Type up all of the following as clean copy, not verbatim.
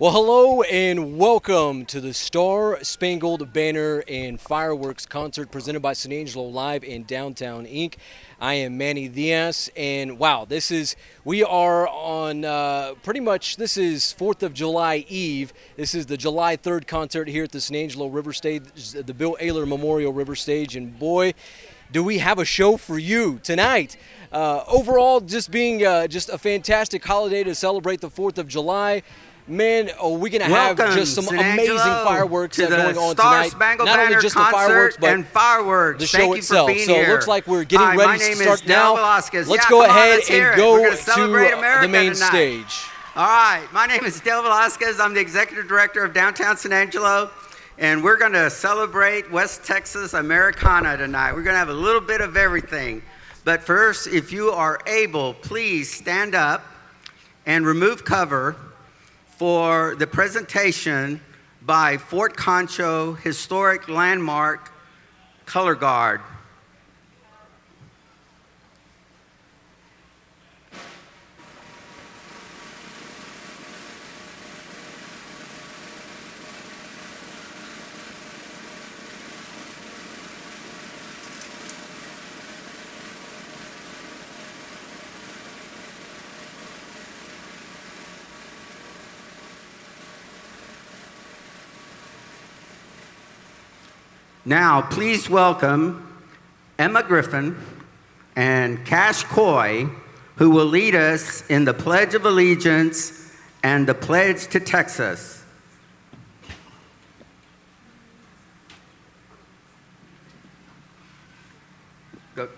Well, hello and welcome to the Star-Spangled Banner and Fireworks concert presented by San Angelo Live in Downtown Inc. I am Manny Diaz, and wow, we are on this is 4th of July Eve. This is the July 3rd concert here at the San Angelo River Stage, the Bill Ayler Memorial River Stage, and boy, do we have a show for you tonight. Overall, just being just a fantastic holiday to celebrate the 4th of July. Man, are we going to have just some amazing fireworks going on tonight. Not only just the fireworks, but the show itself. So it looks like we're getting ready to start now. Let's go ahead and go to the main stage. All right, my name is Del Velasquez. I'm the Executive Director of Downtown San Angelo, and we're going to celebrate West Texas Americana tonight. We're going to have a little bit of everything. But first, if you are able, please stand up and remove cover for the presentation by Fort Concho Historic Landmark Color Guard. Now, please welcome Emma Griffin and Cash Coy, who will lead us in the Pledge of Allegiance and the Pledge to Texas. Go.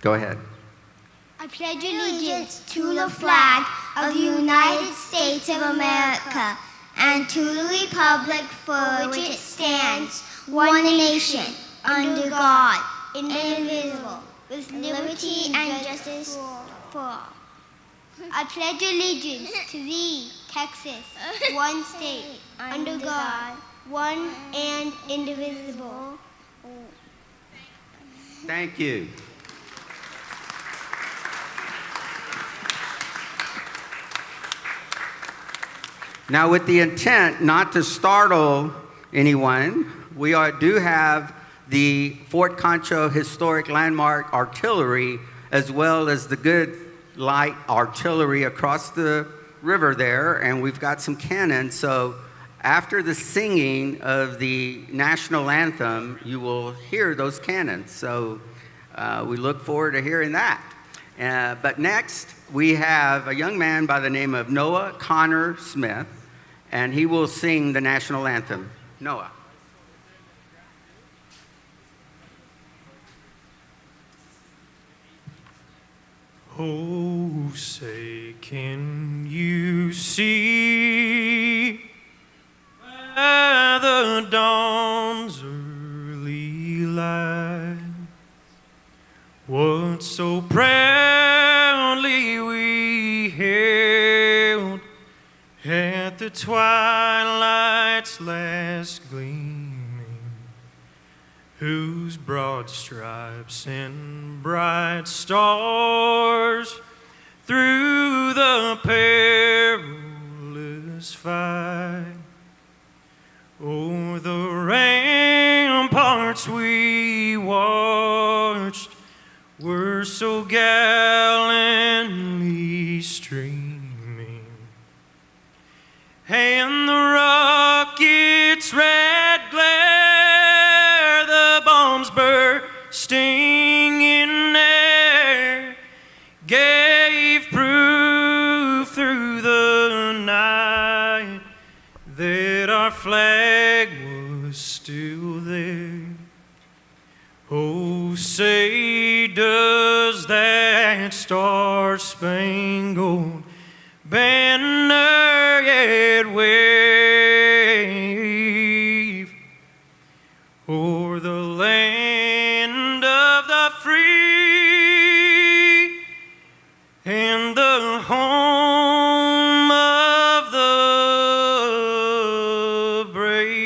Go ahead. I pledge allegiance to the flag of the United States of America and to the republic for which it stands, one nation, under God, indivisible, with liberty and justice for all. I pledge allegiance to thee, Texas, one state, under God, one and indivisible. Thank you. Now, with the intent not to startle anyone, we do have the Fort Concho Historic Landmark Artillery, as well as the Good Light Artillery across the river there, and we've got some cannons. So after the singing of the national anthem, you will hear those cannons. So we look forward to hearing that. But next, we have a young man by the name of Noah Connor Smith, and he will sing the national anthem. Noah. Oh, say, can you see by the dawn's early light what so proudly we hailed at the twilight's last gleaming, whose broad stripes and bright stars through the perilous fight o'er the ramparts we watched were so gallantly streaming. And the rocket's red glare, the bombs bursting in air, gave proof through the night that our flag was still there. Oh, say, does that star-spangled banner yet wave o'er the land the free and the home of the brave.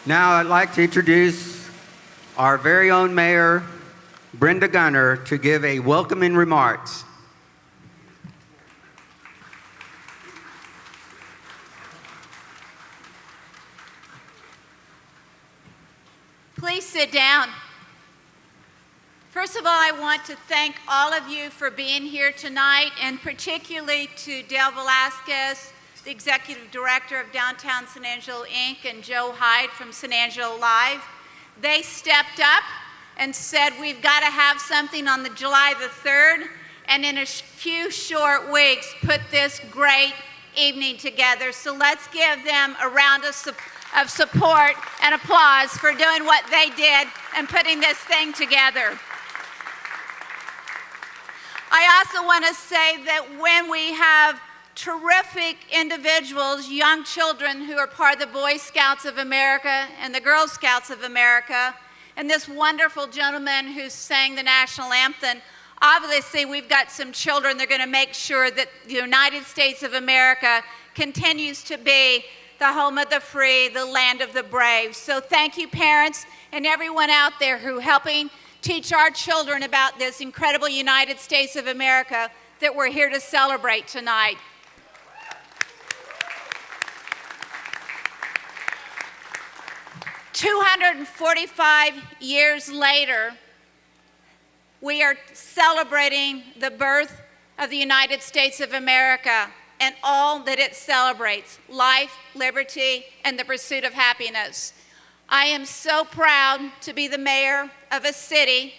Now I'd like to introduce our very own Mayor, Brenda Gunner, to give a welcoming remarks. Please sit down. First of all, I want to thank all of you for being here tonight, and particularly to Dale Velasquez, the Executive Director of Downtown San Angelo, Inc., and Joe Hyde from San Angelo Live. They stepped up and said, we've got to have something on the July the 3rd, and in a few short weeks, put this great evening together. So let's give them a round of support and applause for doing what they did and putting this thing together. I also want to say that when we have terrific individuals, young children who are part of the Boy Scouts of America and the Girl Scouts of America, and this wonderful gentleman who sang the national anthem, obviously we've got some children that are going to make sure that the United States of America continues to be the home of the free, the land of the brave. So thank you, parents, and everyone out there who are helping teach our children about this incredible United States of America that we're here to celebrate tonight. "245 years later, we are celebrating the birth of the United States of America and all that it celebrates: life, liberty, and the pursuit of happiness. I am so proud to be the mayor of a city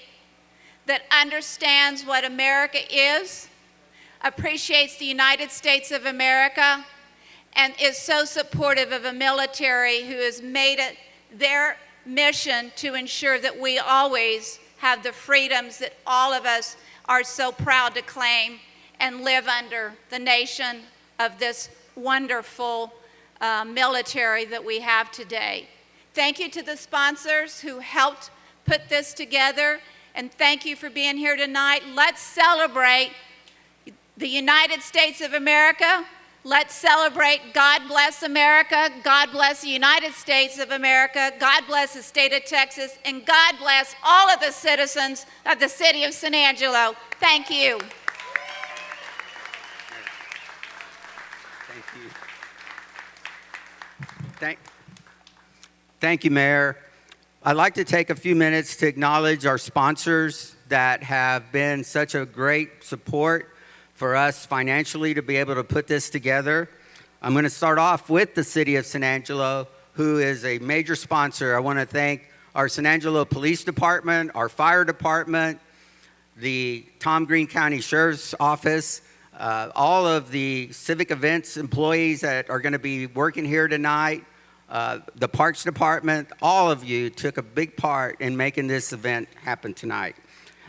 that understands what America is, appreciates the United States of America, and is so supportive of a military who has made it their mission to ensure that we always have the freedoms that all of us are so proud to claim and live under the nation of this wonderful military that we have today. Thank you to the sponsors who helped put this together, and thank you for being here tonight. Let's celebrate the United States of America. Let's celebrate God bless America, God bless the United States of America, God bless the state of Texas, and God bless all of the citizens of the city of San Angelo. Thank you. Thank you. Thank you, Mayor. I'd like to take a few minutes to acknowledge our sponsors that have been such a great support for us financially to be able to put this together. I'm going to start off with the City of San Angelo, who is a major sponsor. I want to thank our San Angelo Police Department, our Fire Department, the Tom Green County Sheriff's Office, all of the civic events employees that are going to be working here tonight, the Parks Department. All of you took a big part in making this event happen tonight.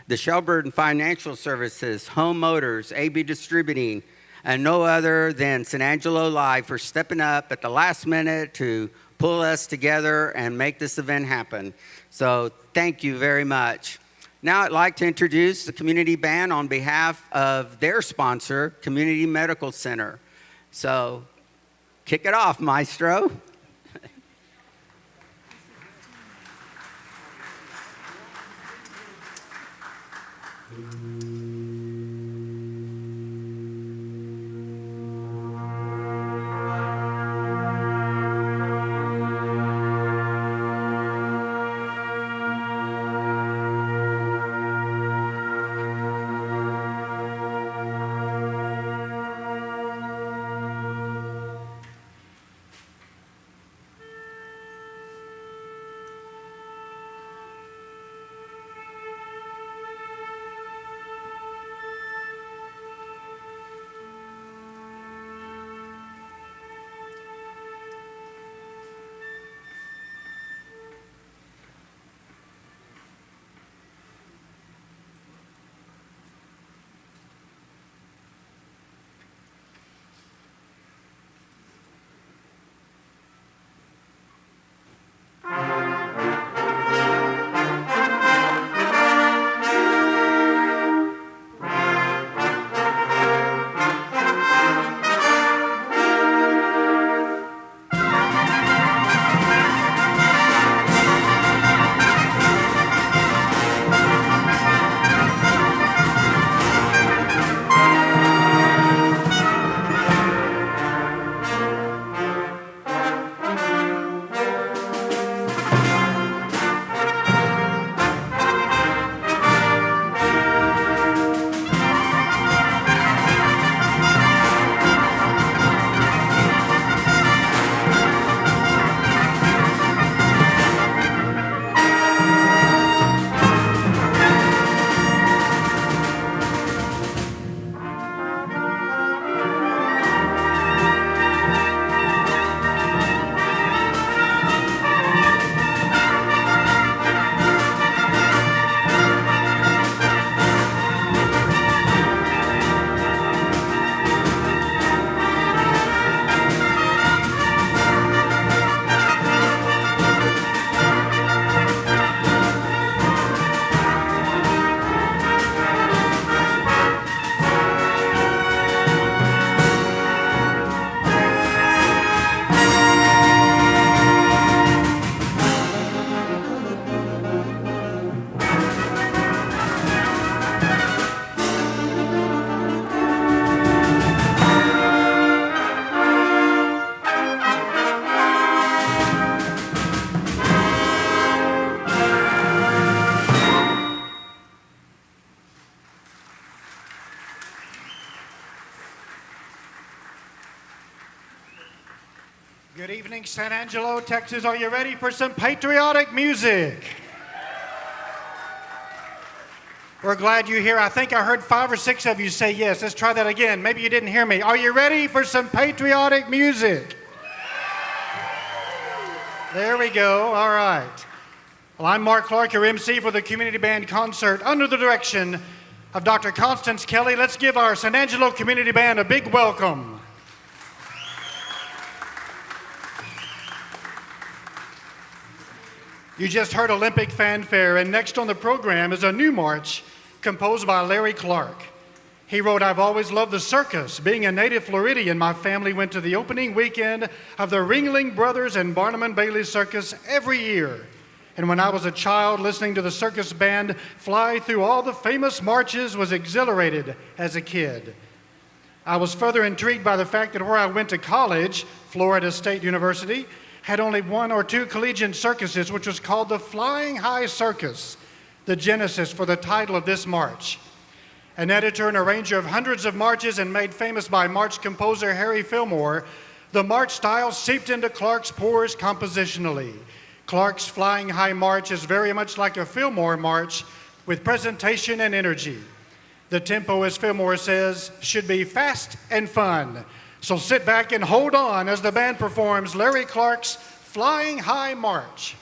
The Shelburne Financial Services, Home Motors, AB Distributing, and no other than San Angelo Live for stepping up at the last minute to pull us together and make this event happen. So thank you very much. Now I'd like to introduce the community band on behalf of their sponsor, Community Medical Center. So kick it off, maestro. Good evening, San Angelo, Texas. Are you ready for some patriotic music? We're glad you're here. I think I heard 5 or 6 of you say yes. Let's try that again. Maybe you didn't hear me. Are you ready for some patriotic music? There we go. All right. Well, I'm Mark Clark, your MC for the Community Band Concert under the direction of Dr. Constance Kelly. Let's give our San Angelo Community Band a big welcome. You just heard Olympic fanfare, and next on the program is a new march composed by Larry Clark. He wrote, "I've always loved the circus. Being a native Floridian, my family went to the opening weekend of the Ringling Brothers and Barnum and Bailey Circus every year. And when I was a child, listening to the circus band fly through all the famous marches was exhilarated as a kid. I was further intrigued by the fact that where I went to college, Florida State University, had only 1 or 2 collegiate circuses, which was called the Flying High Circus, the genesis for the title of this march. An editor and arranger of hundreds of marches and made famous by march composer Harry Fillmore, the march style seeped into Clark's pores compositionally. Clark's Flying High March is very much like a Fillmore march with presentation and energy. The tempo, as Fillmore says, should be fast and fun. So sit back and hold on as the band performs Larry Clark's Flying High March."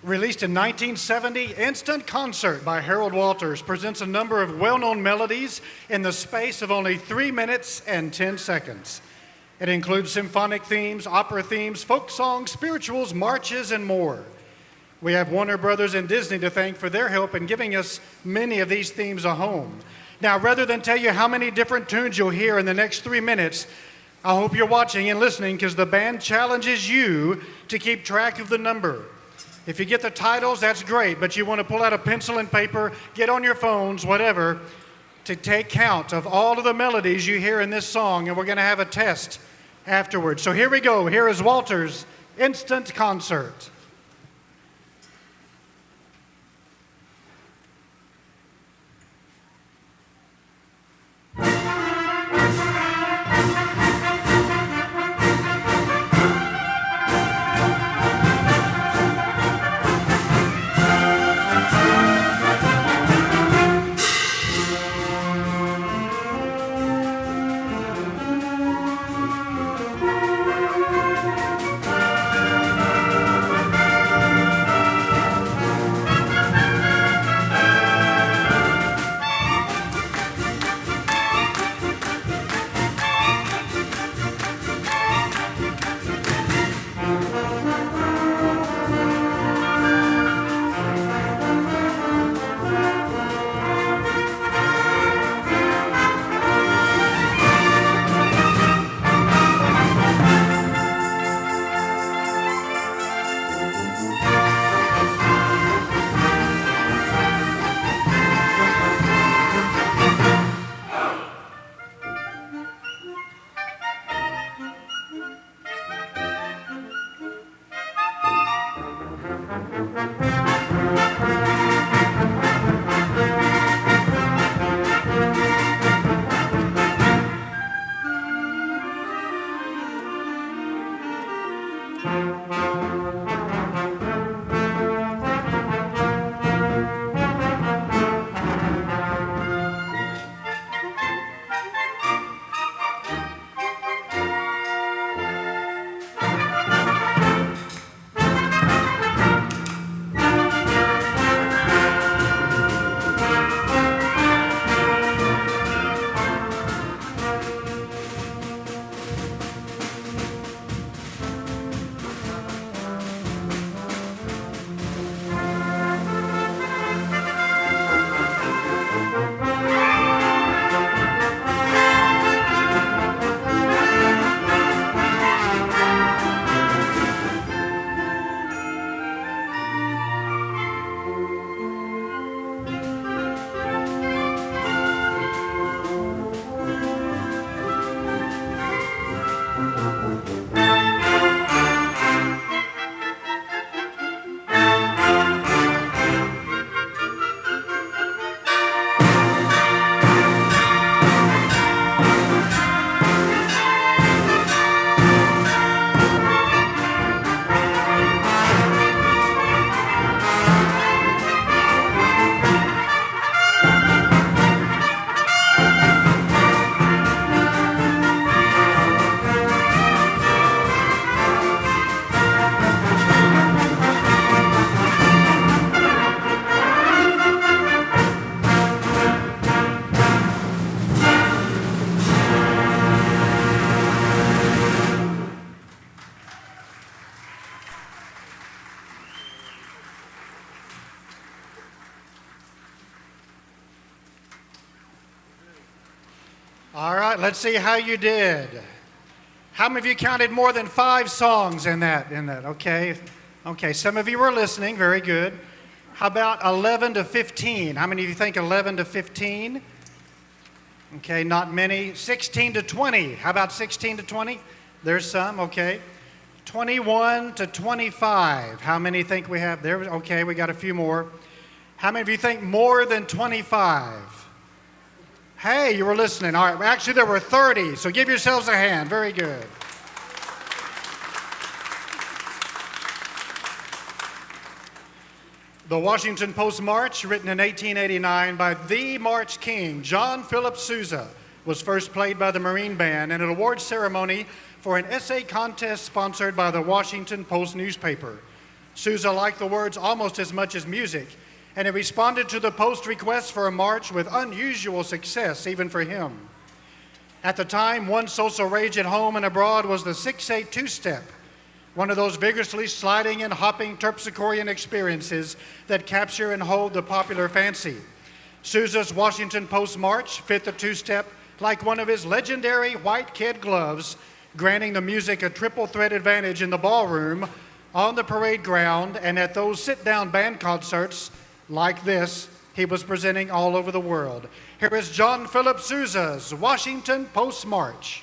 Released in 1970, Instant Concert by Harold Walters presents a number of well-known melodies in the space of only 3 minutes and 10 seconds. It includes symphonic themes, opera themes, folk songs, spirituals, marches, and more. We have Warner Brothers and Disney to thank for their help in giving us many of these themes a home. Now, rather than tell you how many different tunes you'll hear in the next 3 minutes, I hope you're watching and listening because the band challenges you to keep track of the number. If you get the titles, that's great, but you want to pull out a pencil and paper, get on your phones, whatever, to take count of all of the melodies you hear in this song, and we're going to have a test afterwards. So here we go. Here is Walter's Instant Concert. All right, let's see how you did. How many of you counted more than 5 songs in that? Okay. Okay, some of you were listening. Very good. How about 11 to 15? How many of you think 11 to 15? Okay, not many. 16 to 20. How about 16 to 20? There's some, okay. 21 to 25. How many think we have there? Okay, we got a few more. How many of you think more than 25? Hey, you were listening. All right, actually there were 30, so give yourselves a hand. Very good. The Washington Post March, written in 1889 by the March King, John Philip Sousa, was first played by the Marine Band in an award ceremony for an essay contest sponsored by the Washington Post newspaper. Sousa liked the words almost as much as music, and he responded to the Post request for a march with unusual success, even for him. At the time, one social rage at home and abroad was the 6/8 two-step, one of those vigorously sliding and hopping terpsichorean experiences that capture and hold the popular fancy. Sousa's Washington Post March fit the two-step like one of his legendary white kid gloves, granting the music a triple threat advantage in the ballroom, on the parade ground, and at those sit-down band concerts like this he was presenting all over the world. Here is John Philip Sousa's Washington Post March.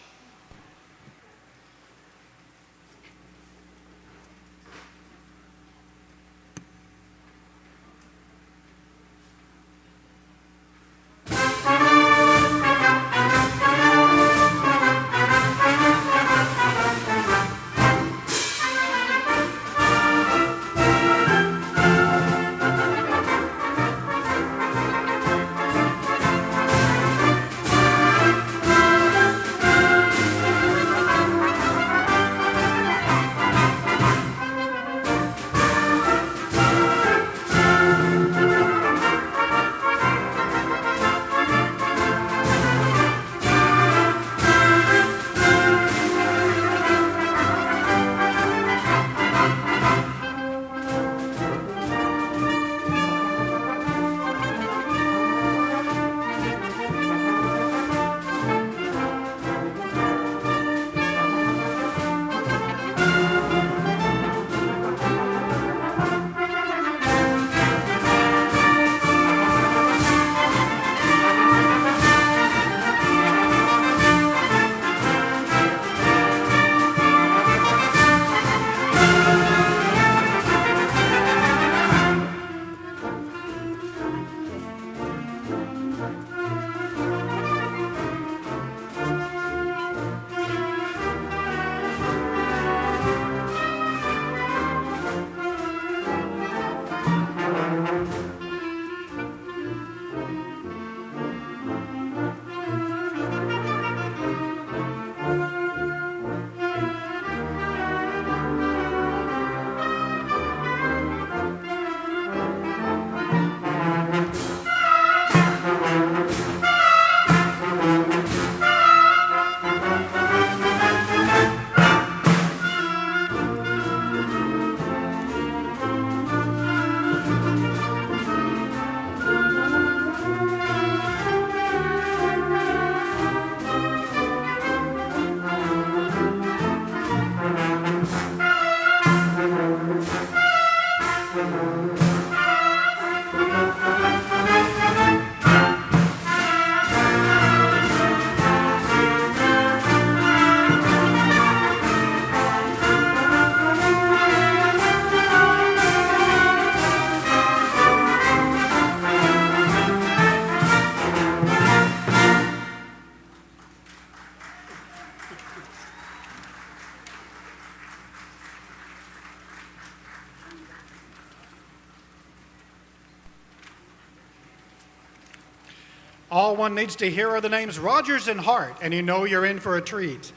All one needs to hear are the names Rogers and Hart, and you know you're in for a treat.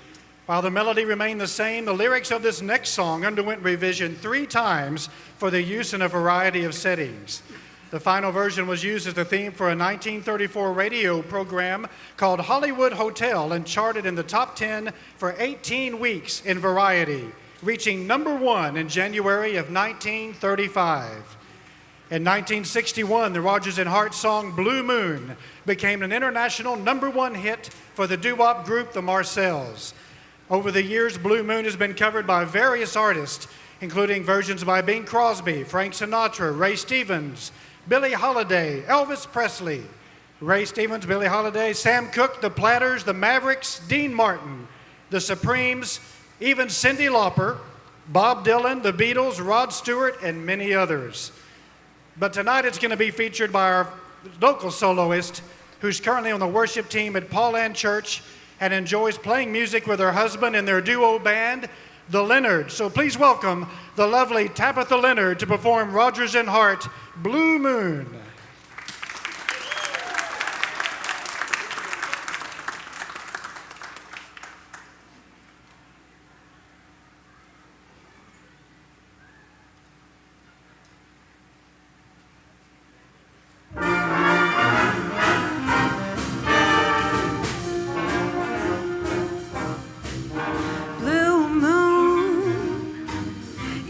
While the melody remained the same, the lyrics of this next song underwent revision 3 times for the use in a variety of settings. The final version was used as the theme for a 1934 radio program called Hollywood Hotel and charted in the top 10 for 18 weeks in Variety, reaching #1 in January of 1935. In 1961, the Rogers and Hart song Blue Moon became an international #1 hit for the doo-wop group the Marcells. Over the years, Blue Moon has been covered by various artists, including versions by Bing Crosby, Frank Sinatra, Ray Stevens, Billie Holiday, Elvis Presley, Ray Stevens, Billie Holiday, Sam Cooke, The Platters, The Mavericks, Dean Martin, The Supremes, even Cyndi Lauper, Bob Dylan, The Beatles, Rod Stewart, and many others. But tonight it's going to be featured by our local soloist, who's currently on the worship team at Paul Ann Church and enjoys playing music with her husband in their duo band, the Leonards. So please welcome the lovely Tabitha Leonard to perform Rogers and Hart, Blue Moon.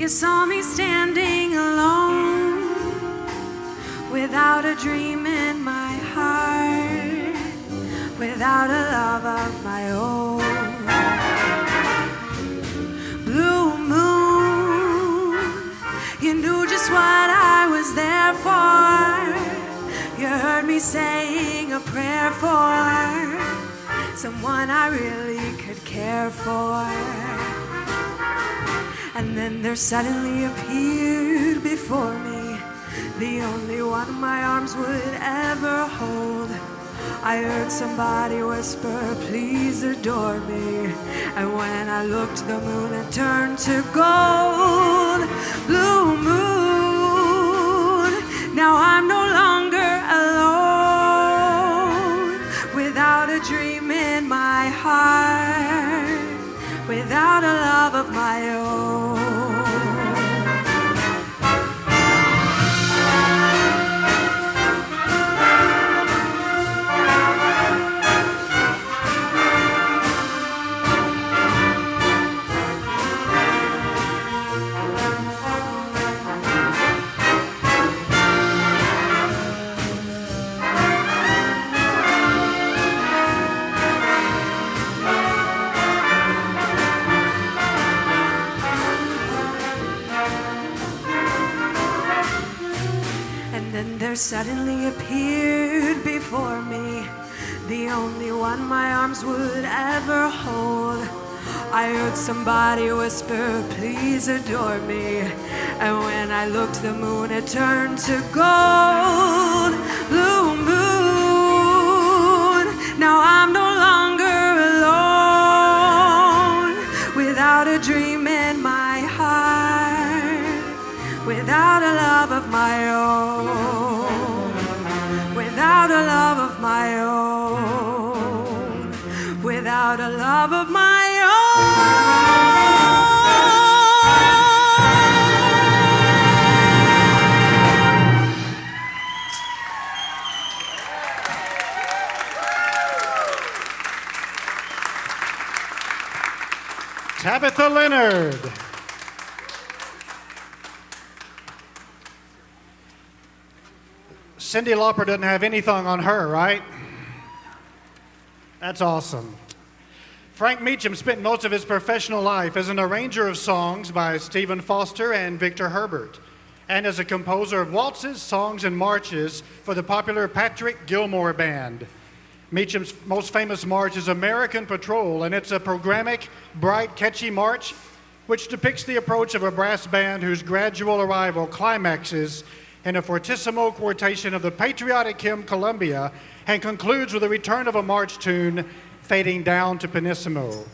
Saw me standing alone without a dream in my without a love of my own. Blue moon, you knew just what I was there for. You heard me saying a prayer for someone I really could care for. And then there suddenly appeared before me the only one my arms would ever hold. I heard somebody whisper, please adore me. And when I looked, the moon had turned to gold. Blue moon, now I'm no longer alone. Without a dream in my heart, without a love of my own. There suddenly appeared before me the only one my arms would ever hold. I heard somebody whisper, please adore me. And when I looked, the moon had turned to gold. Blue moon, now I'm no longer alone. Without a dream in my heart, without a love of my own. Without a love of my own, without a love of my Tabitha Leonard. Cyndi Lauper doesn't have anything on her, right? That's awesome. Frank Meacham spent most of his professional life as an arranger of songs by Stephen Foster and Victor Herbert, and as a composer of waltzes, songs, and marches for the popular Patrick Gilmore Band. Meacham's most famous march is American Patrol, and it's a programmatic, bright, catchy march which depicts the approach of a brass band whose gradual arrival climaxes in a fortissimo quotation of the patriotic hymn Columbia and concludes with the return of a march tune fading down to pianissimo.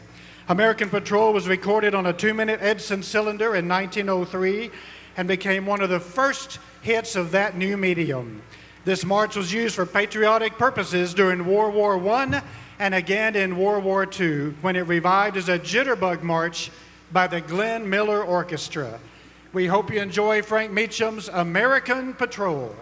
American Patrol was recorded on a 2-minute Edson cylinder in 1903 and became one of the first hits of that new medium. This march was used for patriotic purposes during World War I and again in World War II when it revived as a jitterbug march by the Glenn Miller Orchestra. We hope you enjoy Frank Meacham's American Patrol.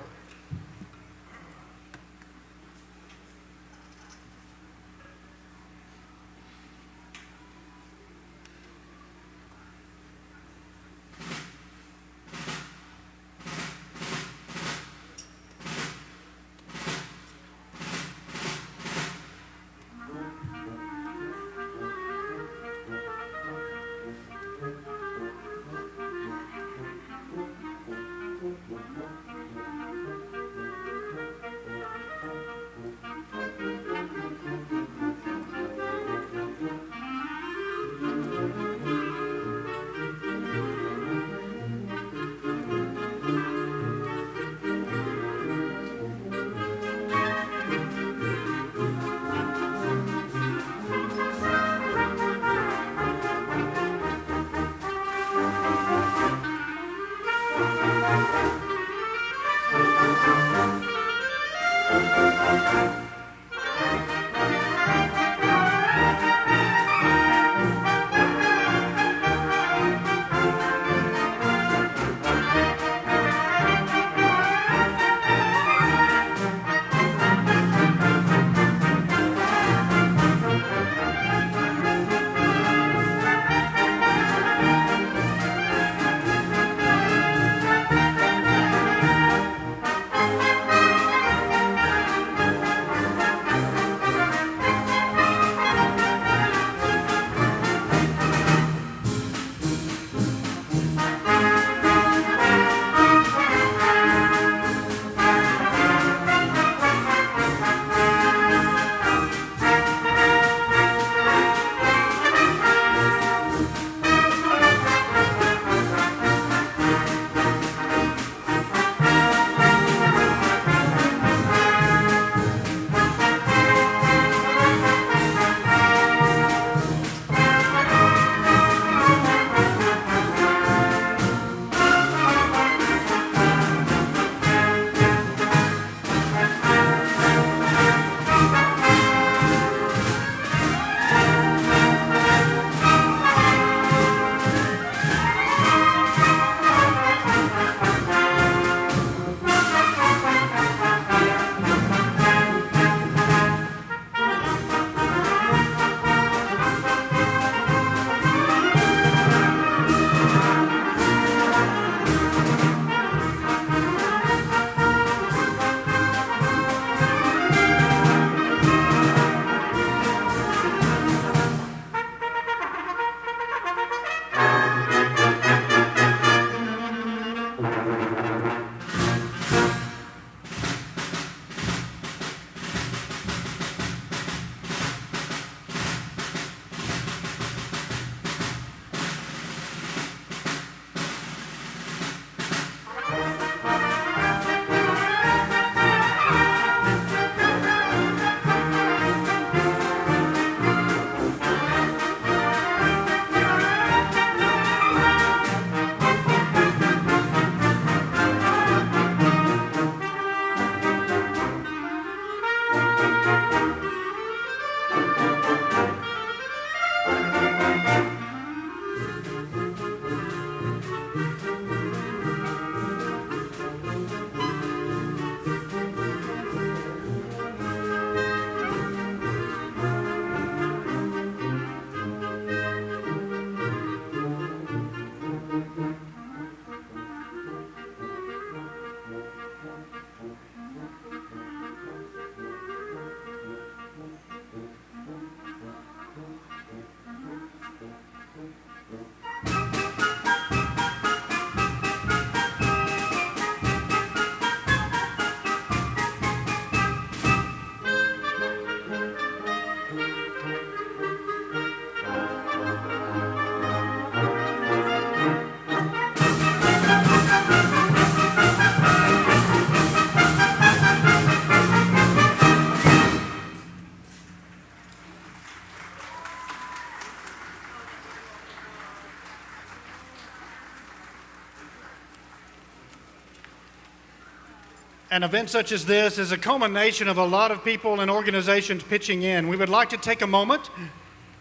An event such as this is a culmination of a lot of people and organizations pitching in. We would like to take a moment,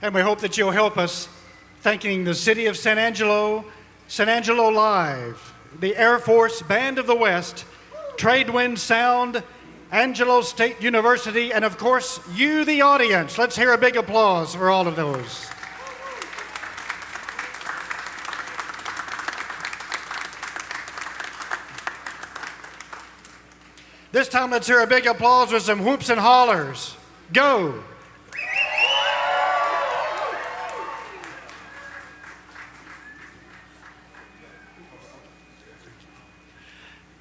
and we hope that you'll help us, thanking the City of San Angelo, San Angelo Live, the Air Force Band of the West, Tradewind Sound, Angelo State University, and of course, you, the audience. Let's hear a big applause for all of those. This time, let's hear a big applause with some whoops and hollers. Go.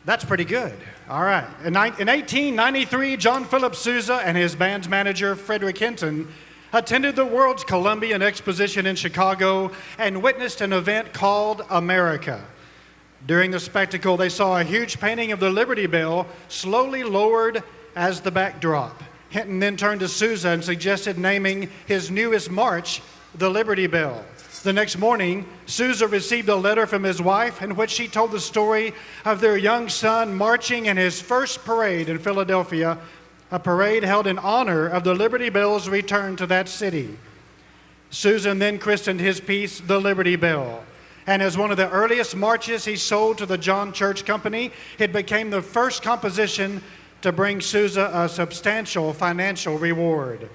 That's pretty good. All right. In 1893, John Philip Sousa and his band's manager, Frederick Hinton, attended the World's Columbian Exposition in Chicago and witnessed an event called America. During the spectacle, they saw a huge painting of the Liberty Bell slowly lowered as the backdrop. Hinton then turned to Sousa and suggested naming his newest march the Liberty Bell. The next morning, Sousa received a letter from his wife in which she told the story of their young son marching in his first parade in Philadelphia, a parade held in honor of the Liberty Bell's return to that city. Sousa then christened his piece the Liberty Bell. And as one of the earliest marches he sold to the John Church Company, it became the first composition to bring Sousa a substantial financial reward.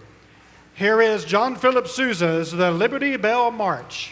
Here is John Philip Sousa's The Liberty Bell March.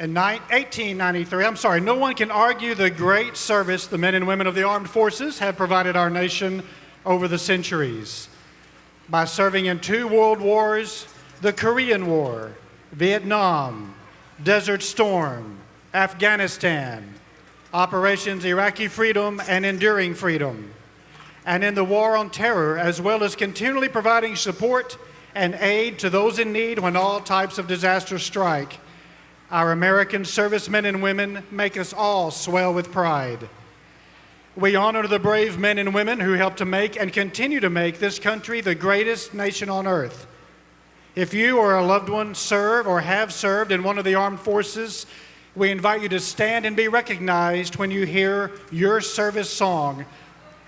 In 1893, no one can argue the great service the men and women of the armed forces have provided our nation over the centuries. By serving in 2 world wars, the Korean War, Vietnam, Desert Storm, Afghanistan, Operations Iraqi Freedom and Enduring Freedom, and in the War on Terror, as well as continually providing support and aid to those in need when all types of disasters strike. Our American servicemen and women make us all swell with pride. We honor the brave men and women who help to make and continue to make this country the greatest nation on earth. If you or a loved one serve or have served in one of the armed forces, we invite you to stand and be recognized when you hear your service song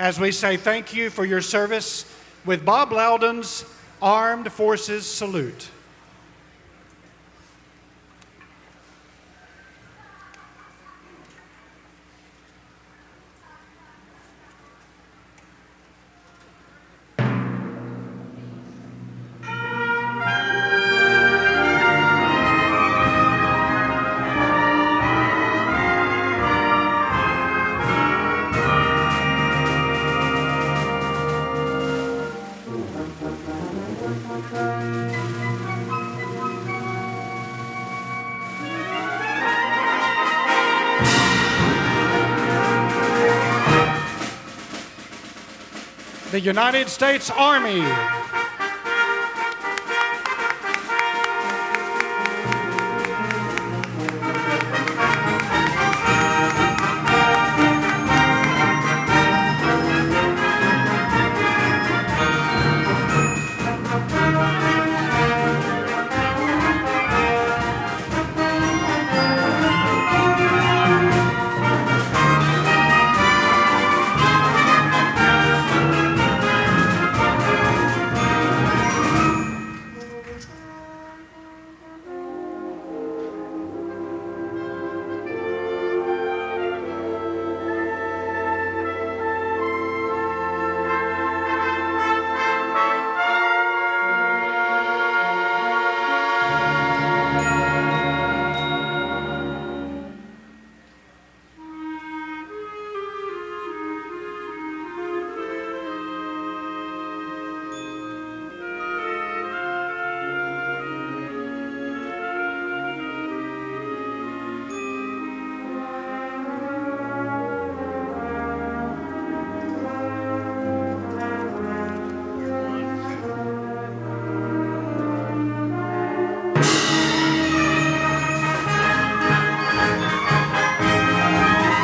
as we say thank you for your service with Bob Loudon's Armed Forces Salute. The United States Army.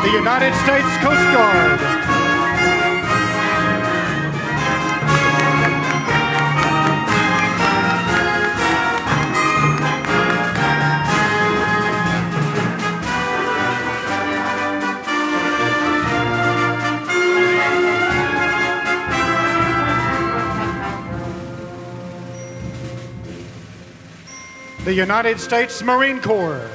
The United States Coast Guard. The United States Marine Corps.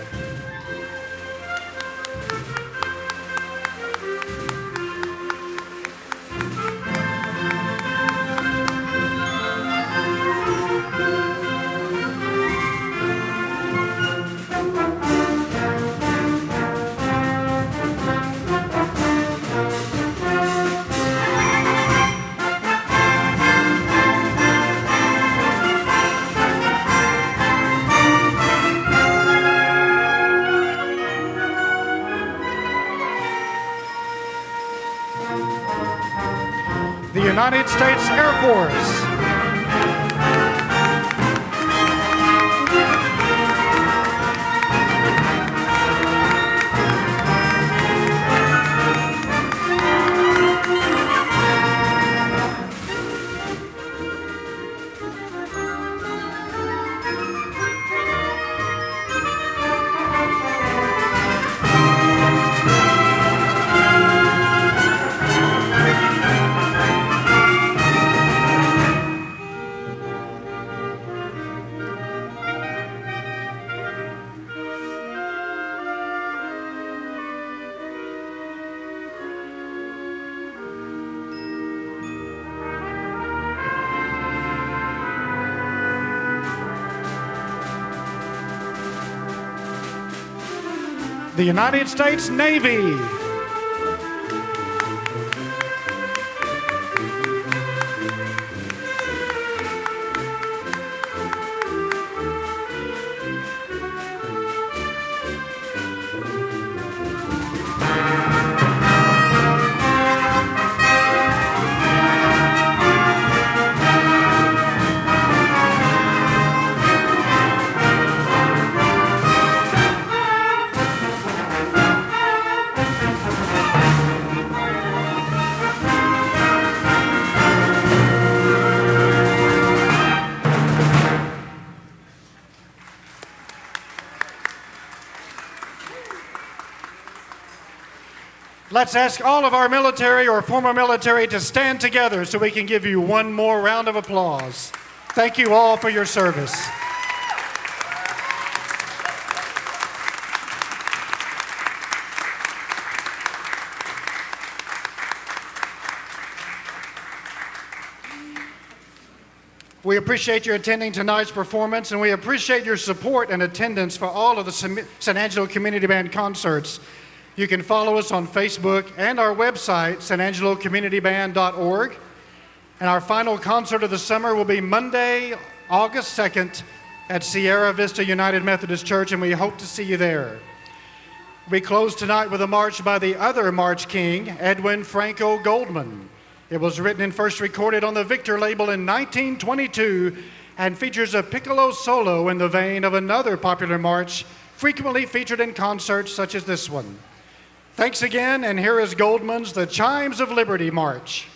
The United States Air Force. the United States Navy. Let's ask all of our military or former military to stand together so we can give you one more round of applause. Thank you all for your service. We appreciate your attending tonight's performance, and we appreciate your support and attendance for all of the San Angelo Community Band concerts. You can follow us on Facebook and our website, sanangelocommunityband.org. And our final concert of the summer will be Monday, August 2nd at Sierra Vista United Methodist Church, and we hope to see you there. We close tonight with a march by the other March King, Edwin Franco Goldman. It was written and first recorded on the Victor label in 1922 and features a piccolo solo in the vein of another popular march frequently featured in concerts such as this one. Thanks again, and here is Goldman's The Chimes of Liberty March.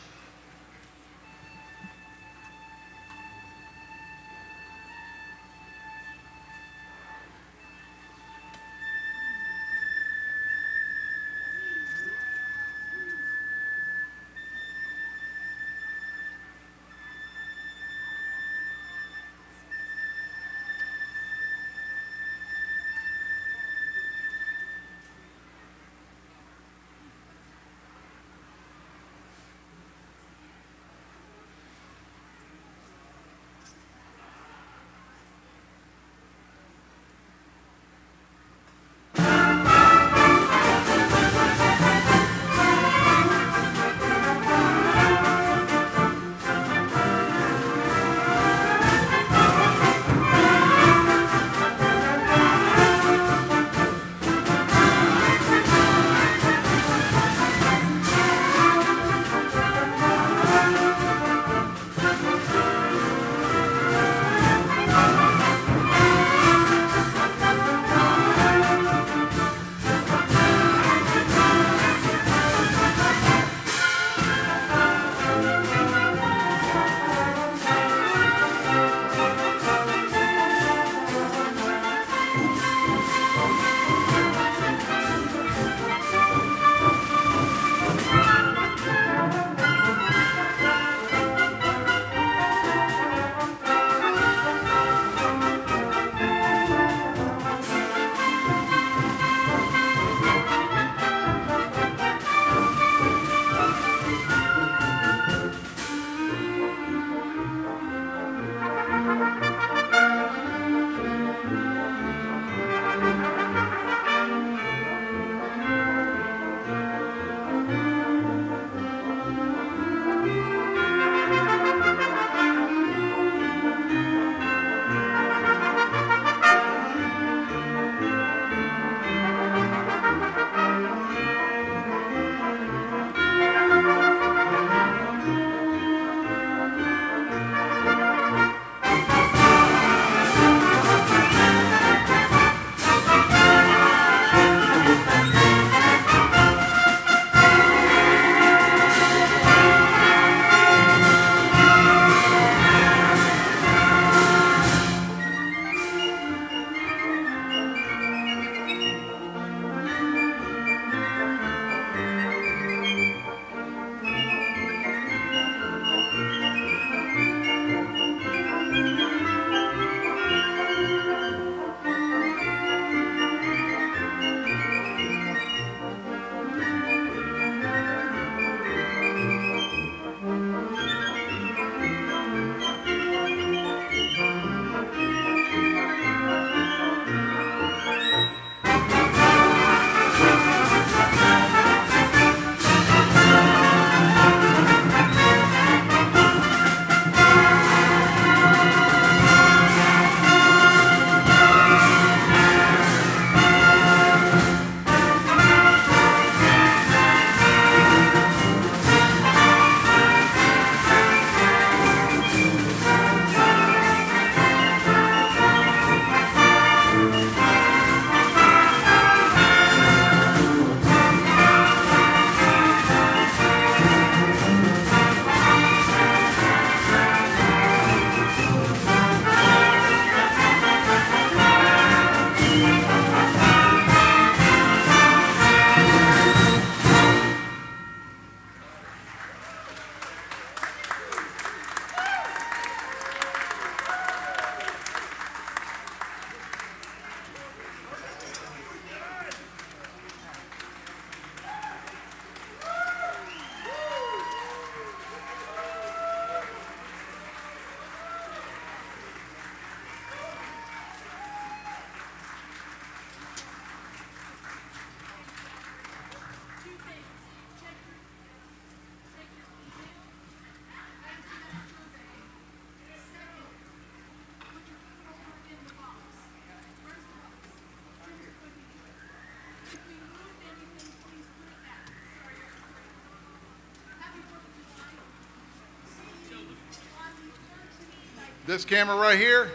This camera right here.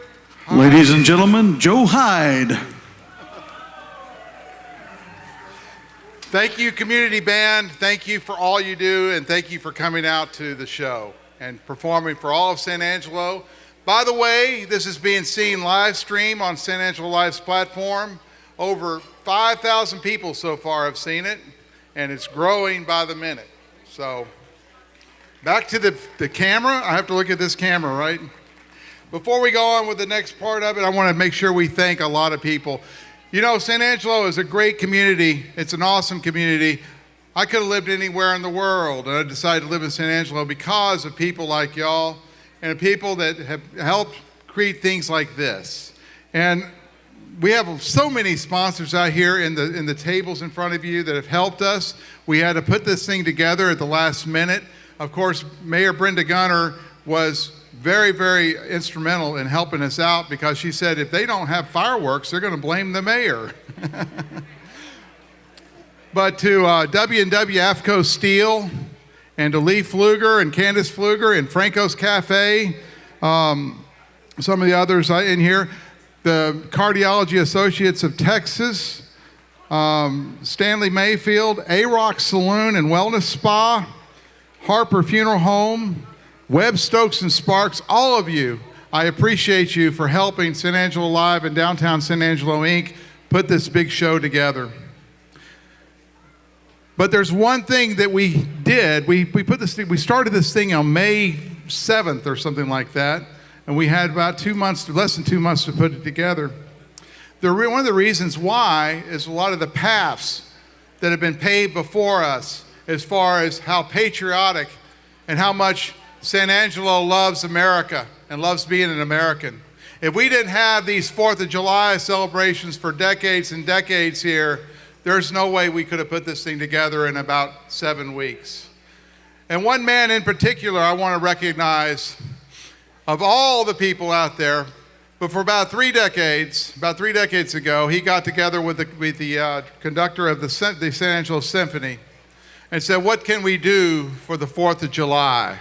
Ladies and gentlemen, Joe Hyde. Thank you, Community Band. Thank you for all you do, and thank you for coming out to the show and performing for all of San Angelo. By the way, this is being seen live stream on San Angelo Live's platform. Over 5,000 people so far have seen it, and it's growing by the minute. So, back to the camera. I have to look at this camera, right? Before we go on with the next part of it, I want to make sure we thank a lot of people. You know, San Angelo is a great community. It's an awesome community. I could have lived anywhere in the world, and I decided to live in San Angelo because of people like y'all and people that have helped create things like this. And we have so many sponsors out here in the tables in front of you that have helped us. We had to put this thing together at the last minute. Of course, Mayor Brenda Gunner was very, very instrumental in helping us out because she said if they don't have fireworks, they're going to blame the mayor. But to W&W AFCO Steel and to Lee Pfluger and Candace Pfluger and Franco's Cafe, some of the others in here, the Cardiology Associates of Texas, Stanley Mayfield, A-Rock Saloon and Wellness Spa, Harper Funeral Home, Webb, Stokes, and Sparks, all of you, I appreciate you for helping San Angelo Live and Downtown San Angelo Inc. put this big show together. But there's one thing that we did. We started this thing on May 7th or something like that, and we had about 2 months, less than 2 months to put it together. One of the reasons why is a lot of the paths that have been paved before us as far as how patriotic and how much San Angelo loves America and loves being an American. If we didn't have these 4th of July celebrations for decades and decades here, there's no way we could have put this thing together in about 7 weeks. And one man in particular I want to recognize of all the people out there, but for about 3 decades ago, he got together with the conductor of the San Angelo Symphony and said, what can we do for the 4th of July?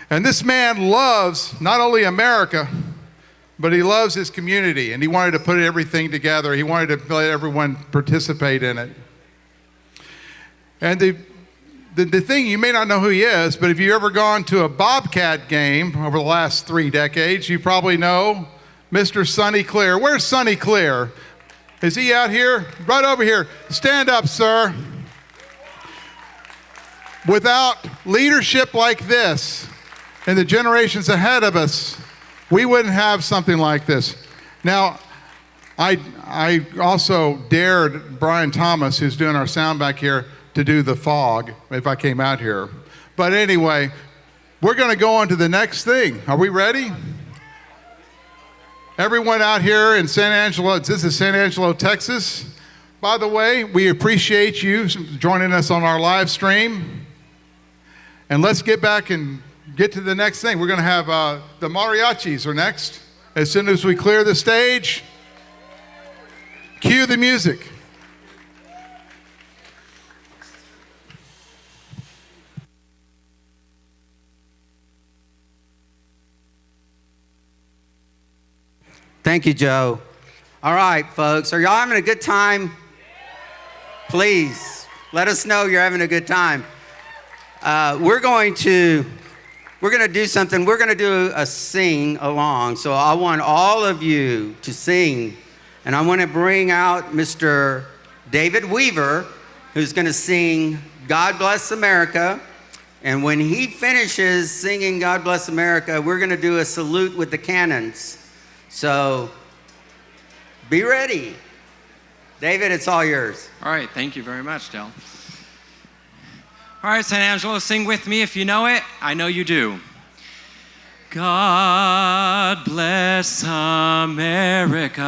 And this man loves not only America, but he loves his community, and he wanted to put everything together. He wanted to let everyone participate in it. And the thing, you may not know who he is, but if you've ever gone to a Bobcat game over the last 3 decades, you probably know Mr. Sonny Clear. Where's Sonny Clear? Is he out here? Right over here. Stand up, sir. Without leadership like this, and the generations ahead of us, we wouldn't have something like this. Now, I also dared Brian Thomas, who's doing our sound back here, to do the fog if I came out here. But anyway, we're going to go on to the next thing. Are we ready? Everyone out here in San Angelo, this is San Angelo, Texas. By the way, we appreciate you joining us on our live stream. And let's get back and get to the next thing. We're going to have the mariachis are next. As soon as we clear the stage, cue the music. Thank you, Joe. All right, folks, are y'all having a good time? Please, let us know you're having a good time. We're going to do something. We're going to do a sing along. So I want all of you to sing. And I want to bring out Mr. David Weaver, who's going to sing God Bless America. And when he finishes singing God Bless America, we're going to do a salute with the cannons. So be ready. David, it's all yours. All right, thank you very much, Del. All right, San Angelo, sing with me if you know it. I know you do. God bless America,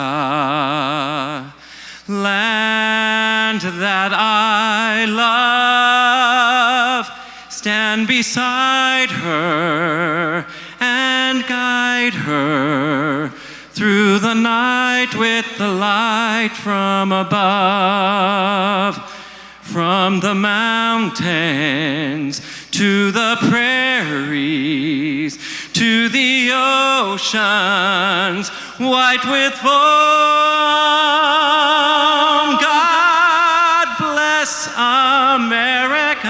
land that I love. Stand beside her and guide her through the night with the light from above. From the mountains to the prairies, to to the oceans, white with foam. God bless America,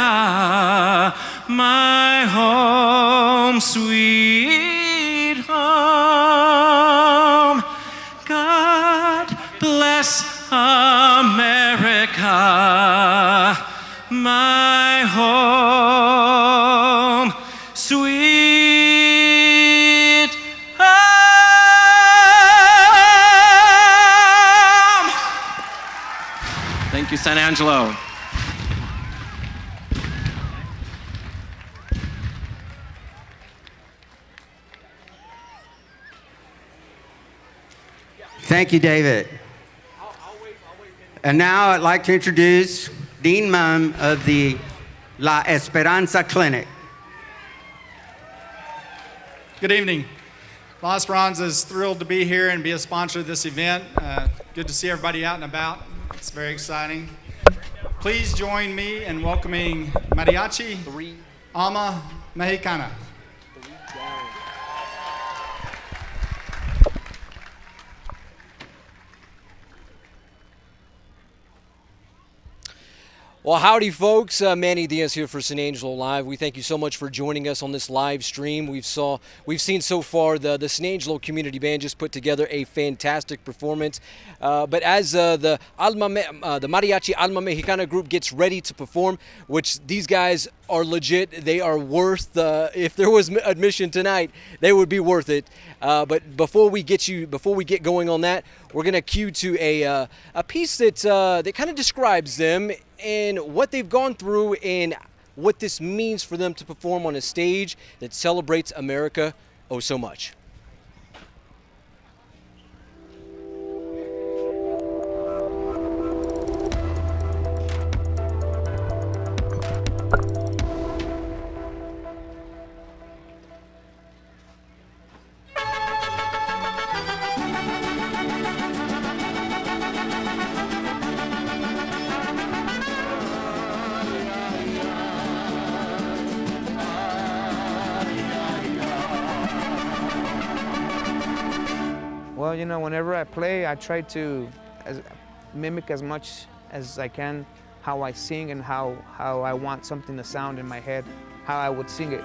my home, sweet home. God bless America, my home, sweet home. Thank you, San Angelo. Thank you, David. And now I'd like to introduce Dean Mum of the La Esperanza Clinic. Good evening. La Esperanza is thrilled to be here and be a sponsor of this event. Good to see everybody out and about. It's very exciting. Please join me in welcoming Mariachi Alma Mexicana. Well, howdy, folks. Manny Diaz here for San Angelo Live. We thank you so much for joining us on this live stream. We've seen so far the San Angelo Community Band just put together a fantastic performance. But as the Mariachi Alma Mexicana group gets ready to perform, which these guys are legit, they are worth. If there was admission tonight, they would be worth it. But before we get going on that, we're gonna cue to a piece that kind of describes them and what they've gone through and what this means for them to perform on a stage that celebrates America oh so much. Well, you know, whenever I play, I try to mimic as much as I can how I sing and how I want something to sound in my head, how I would sing it.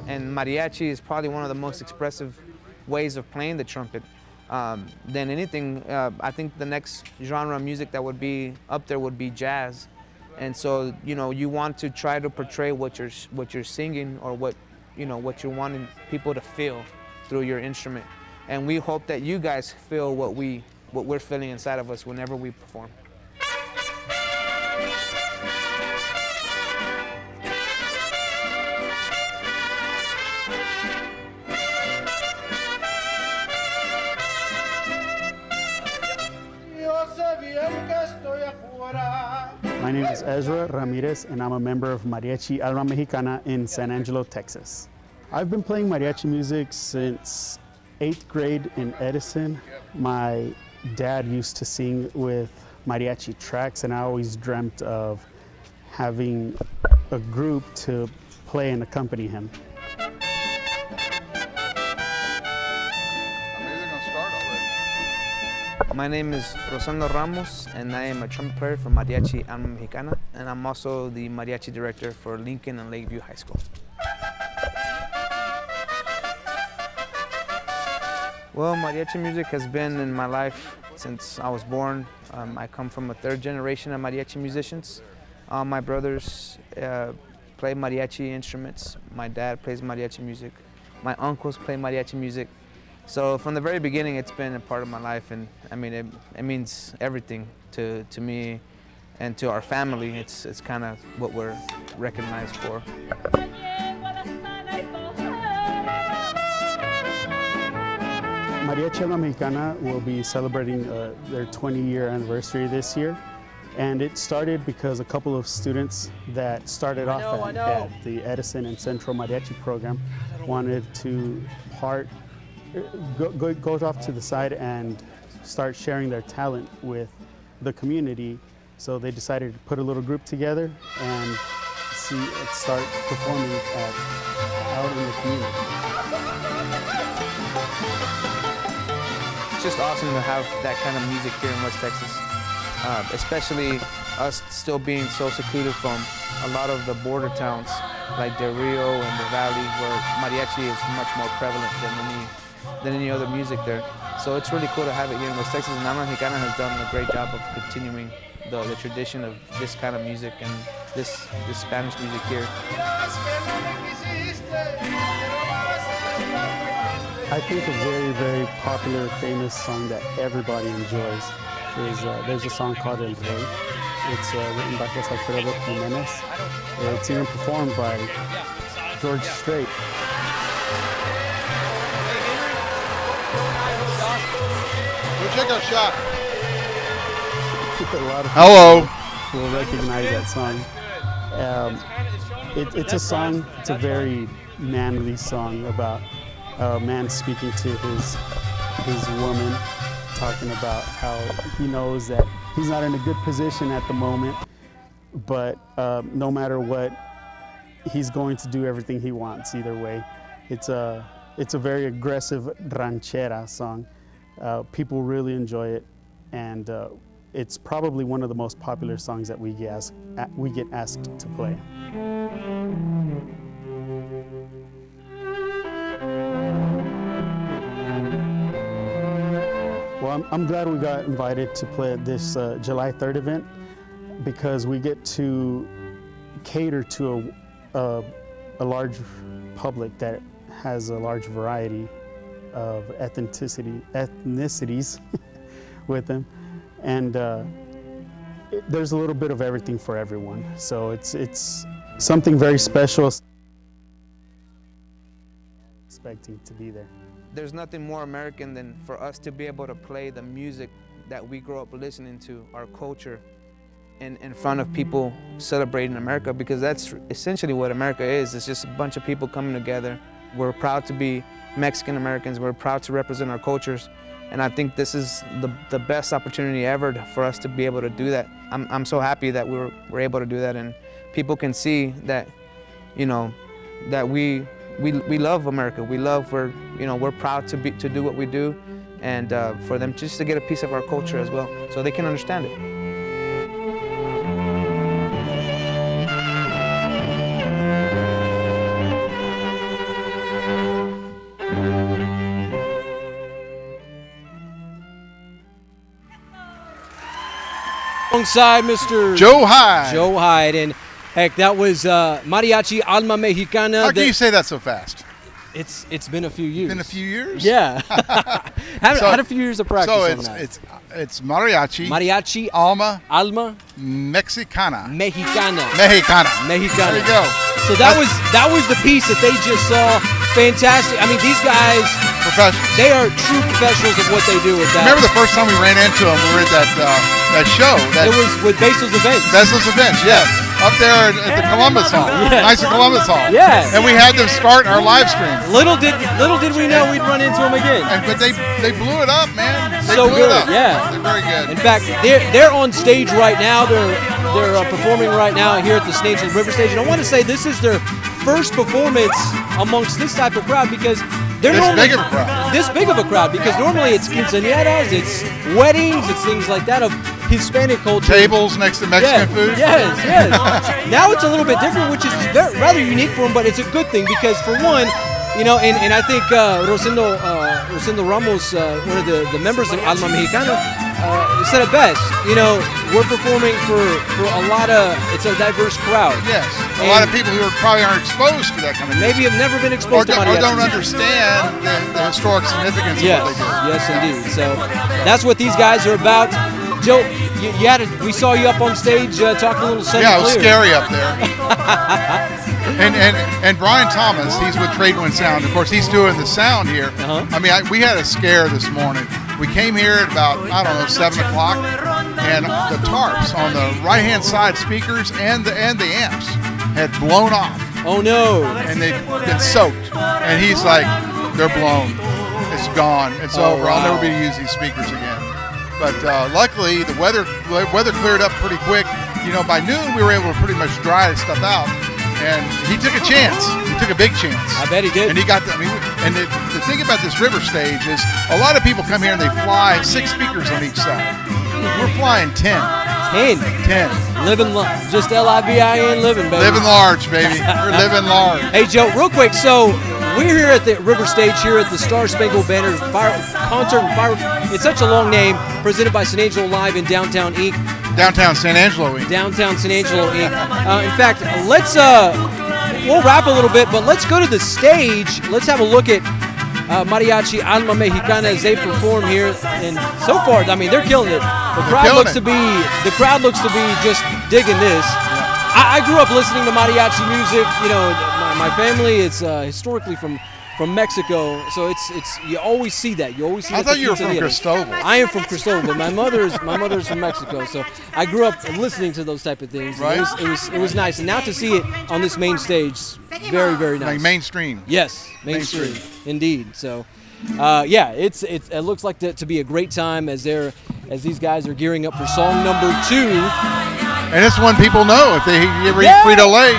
And mariachi is probably one of the most expressive ways of playing the trumpet. Than anything, I think the next genre of music that would be up there would be jazz. And so, you know, you want to try to portray what you're singing or what you're wanting people to feel through your instrument. And we hope that you guys feel what we're feeling inside of us whenever we perform. My name is Ezra Ramirez, and I'm a member of Mariachi Alma Mexicana in San Angelo, Texas. I've been playing mariachi music since 8th grade in Edison. My dad used to sing with mariachi tracks, and I always dreamt of having a group to play and accompany him. My name is Rosendo Ramos, and I am a trumpet player for Mariachi Alma Mexicana, and I'm also the mariachi director for Lincoln and Lakeview High School. Well, mariachi music has been in my life since I was born. I come from a third generation of mariachi musicians. All my brothers play mariachi instruments. My dad plays mariachi music. My uncles play mariachi music. So from the very beginning, it's been a part of my life, and I mean, it means everything to me and to our family. It's kind of what we're recognized for. Mariachi Alma Mexicana will be celebrating their 20-year anniversary this year. And it started because a couple of students that started off at the Edison and Central Mariachi program wanted to go off to the side and start sharing their talent with the community. So they decided to put a little group together and start performing out in the community. It's just awesome to have that kind of music here in West Texas, especially us still being so secluded from a lot of the border towns like Del Rio and the Valley, where mariachi is much more prevalent than any other music there. So it's really cool to have it here in West Texas, and Alma Mexicana has done a great job of continuing the tradition of this kind of music and this Spanish music here. I think a very, very popular, famous song that everybody enjoys is there's a song called El Rey. It's written by Jose Alfredo Jimenez. It's even performed by George Strait. We'll check our shot. A lot of Hello. people will recognize that song. It's a song, it's a very manly song about a man speaking to his woman, talking about how he knows that he's not in a good position at the moment, but no matter what, he's going to do everything he wants either way. It's a very aggressive ranchera song. People really enjoy it, and it's probably one of the most popular songs that we get asked to play. Well, I'm glad we got invited to play at this July 3rd event, because we get to cater to a large public that has a large variety of ethnicities with them, and there's a little bit of everything for everyone. So it's something very special. Expecting to be there. There's nothing more American than for us to be able to play the music that we grew up listening to, our culture, in front of people celebrating America, because that's essentially what America is. It's just a bunch of people coming together. We're proud to be Mexican Americans. We're proud to represent our cultures. And I think this is the best opportunity ever for us to be able to do that. I'm so happy that we're able to do that, and people can see that, you know, that we love America. We're proud to do what we do, and for them just to get a piece of our culture as well, so they can understand it. Alongside Mr. Joe Hyde. Joe Hyde, and heck, that was Mariachi Alma Mexicana. How can you say that so fast? It's been a few years. Been a few years? Yeah. had a few years of practice. So on that. it's mariachi. Mariachi Alma Mexicana. Mexicana. There you go. So that was the piece that they just saw. Fantastic. I mean, these guys, professionals. They are true professionals of what they do with that. Remember the first time we ran into them? We were at that show. It was with Basil's Events. Basil's Events, yes. Up there at the Columbus Hall. Yeah. Nice at Columbus Hall. Yeah. And we had them start our live stream. Little did we know we'd run into them again. But they blew it up, man. They so blew good, it up. yeah. They're very good. In fact, they're on stage right now. They're performing right now here at the San Angelo River stage. And I want to say this is their first performance amongst this type of crowd, because they're this big of a crowd. This big of a crowd, because normally it's quinceañeras, it's weddings, it's things like that of Hispanic culture. Tables next to Mexican food. Yes. Now it's a little bit different, which is rather unique for them, but it's a good thing, because for one, you know, and I think Rosendo Ramos, one of the members of Alma Mexicana, said it best. You know, we're performing for a lot of, it's a diverse crowd. Yes, a lot of people who probably aren't exposed to that kind of music. Maybe have never been exposed to mariachi. Or don't understand the historic significance of what they do. Yes, indeed. So that's what these guys are about. Joe, we saw you up on stage talking a little Sunday. Yeah, it was scary up there. and Brian Thomas, he's with Tradewind Sound. Of course, he's doing the sound here. I mean, we had a scare this morning. We came here at about, 7 o'clock, and the tarps on the right-hand side speakers and the amps had blown off. Oh, no. And they've been soaked. And he's like, they're blown. it's gone. It's over. Wow. I'll never be able to use these speakers again. But luckily, the weather cleared up pretty quick. You know, by noon, we were able to pretty much dry stuff out. And he took a chance. He took a big chance. I bet he did. And he got the thing about this river stage is a lot of people come here and they fly 6 speakers on each side. We're flying 10. 10. Living just L-I-V-I-N, living, baby. Living large, baby. We're living large. Hey, Joe, real quick. So we're here at the river stage here at the Star-Spangled Banner Concert and Fireworks. It's such a long name. Presented by San Angelo Live in Downtown Inc. Downtown San Angelo Inc. Downtown San Angelo Inc. In fact, let's we'll wrap a little bit, but let's go to the stage. Let's have a look at Mariachi Alma Mexicana as they perform here. And so far, I mean, they're killing it. The crowd looks to be just digging this. I grew up listening to mariachi music. You know, my family is historically from Mexico, so it's you always see that. You always see. I thought you were from Cristobal. I am from Cristobal, but my mother's from Mexico, so I grew up listening to those type of things. Right. It was nice, and now to see it on this main stage, very, very nice. Like mainstream. Yes, mainstream, indeed. So, yeah, it looks like to be a great time as these guys are gearing up for song number 2. And it's one people know if they ever eat Frito-Lay.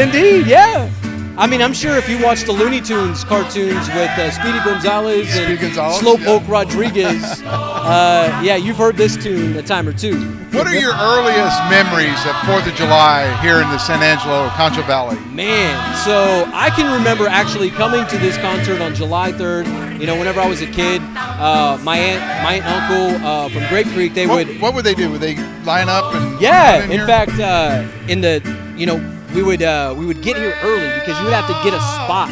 Indeed, yeah. I mean, I'm sure if you watch the Looney Tunes cartoons with Speedy Gonzales and Slowpoke Rodriguez, yeah, you've heard this tune a time or two. What are your earliest memories of 4th of July here in the San Angelo Concho Valley? Man, so I can remember actually coming to this concert on July 3rd. You know, whenever I was a kid, my aunt and uncle from Great Creek, What would they do? Would they line up and? Yeah, in fact, we would get here early because you would have to get a spot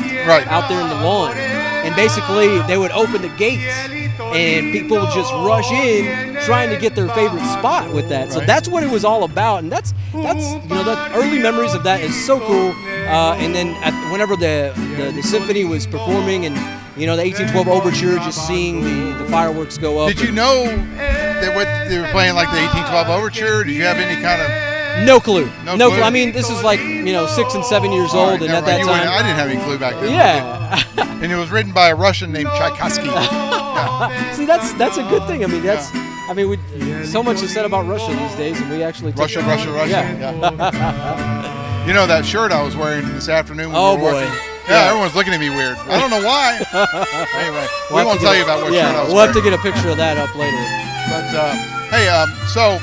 out there in the lawn, and basically they would open the gates and people would just rush in trying to get their favorite spot with that. So that's what it was all about, and that's that early memories of that is so cool. And then whenever the symphony was performing and the 1812 overture, just seeing the fireworks go up. Did you know that what they were playing, like the 1812 overture? Did you have any kind of? No clue. No clue. I mean, this is like 6 and 7 years old, and at that time, I didn't have any clue back then. Yeah. And it was written by a Russian named Tchaikovsky. Yeah. See, that's a good thing. I mean, so much is said about Russia these days, and we actually Russia. Yeah. You know that shirt I was wearing this afternoon? When we were watching? Yeah, everyone's looking at me weird. I don't know why. Anyway, we won't tell you about what shirt I was wearing. We'll have to get a picture of that up later. But hey, so.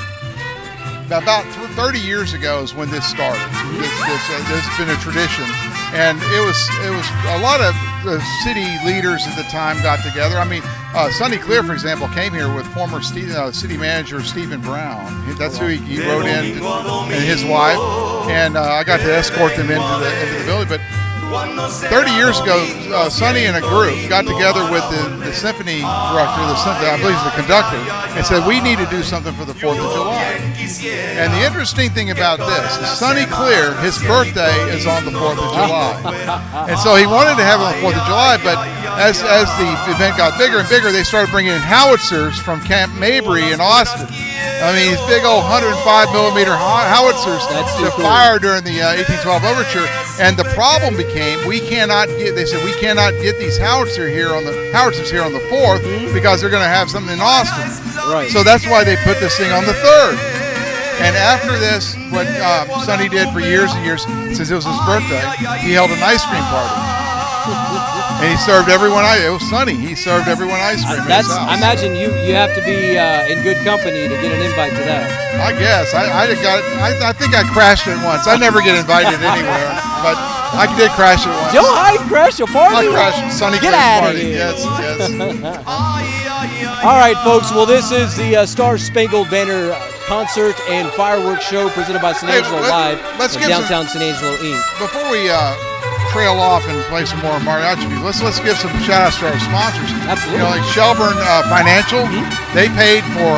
About 30 years ago is when this started. This has been a tradition, and it was a lot of the city leaders at the time got together. I mean, Sonny Clear, for example, came here with former city manager Stephen Brown. That's who he wrote in, and his wife, and I got to escort them into the building. But 30 years ago, Sonny and a group got together with the symphony director, I believe he's the conductor, and said, we need to do something for the 4th of July. And the interesting thing about this is Sonny Clear, his birthday is on the 4th of July. And so he wanted to have it on the 4th of July, but as the event got bigger and bigger, they started bringing in howitzers from Camp Mabry in Austin. I mean, these big old 105 millimeter howitzers to fire during the 1812 overture. And the problem became we cannot get these howitzers here on the 4th because they're going to have something in Austin. Right. So that's why they put this thing on the 3rd. And after this, what Sonny did for years and years, since it was his birthday, he held an ice cream party. And he served everyone. It was Sonny. He served everyone ice cream. I imagine you have to be in good company to get an invite to that. I guess I think I crashed it once. I never get invited anywhere, but I did crash it once. Joe Hyde crashed your party? I crashed Sonny Get Clear's out of party. here. Yes. All right, folks. Well, this is the Star-Spangled Banner concert and fireworks show presented by San Angelo Live in Downtown San Angelo Inc. Before we trail off and play some more mariachi music, let's give some shout outs to our sponsors. Absolutely. Like Shelburne Financial, they paid for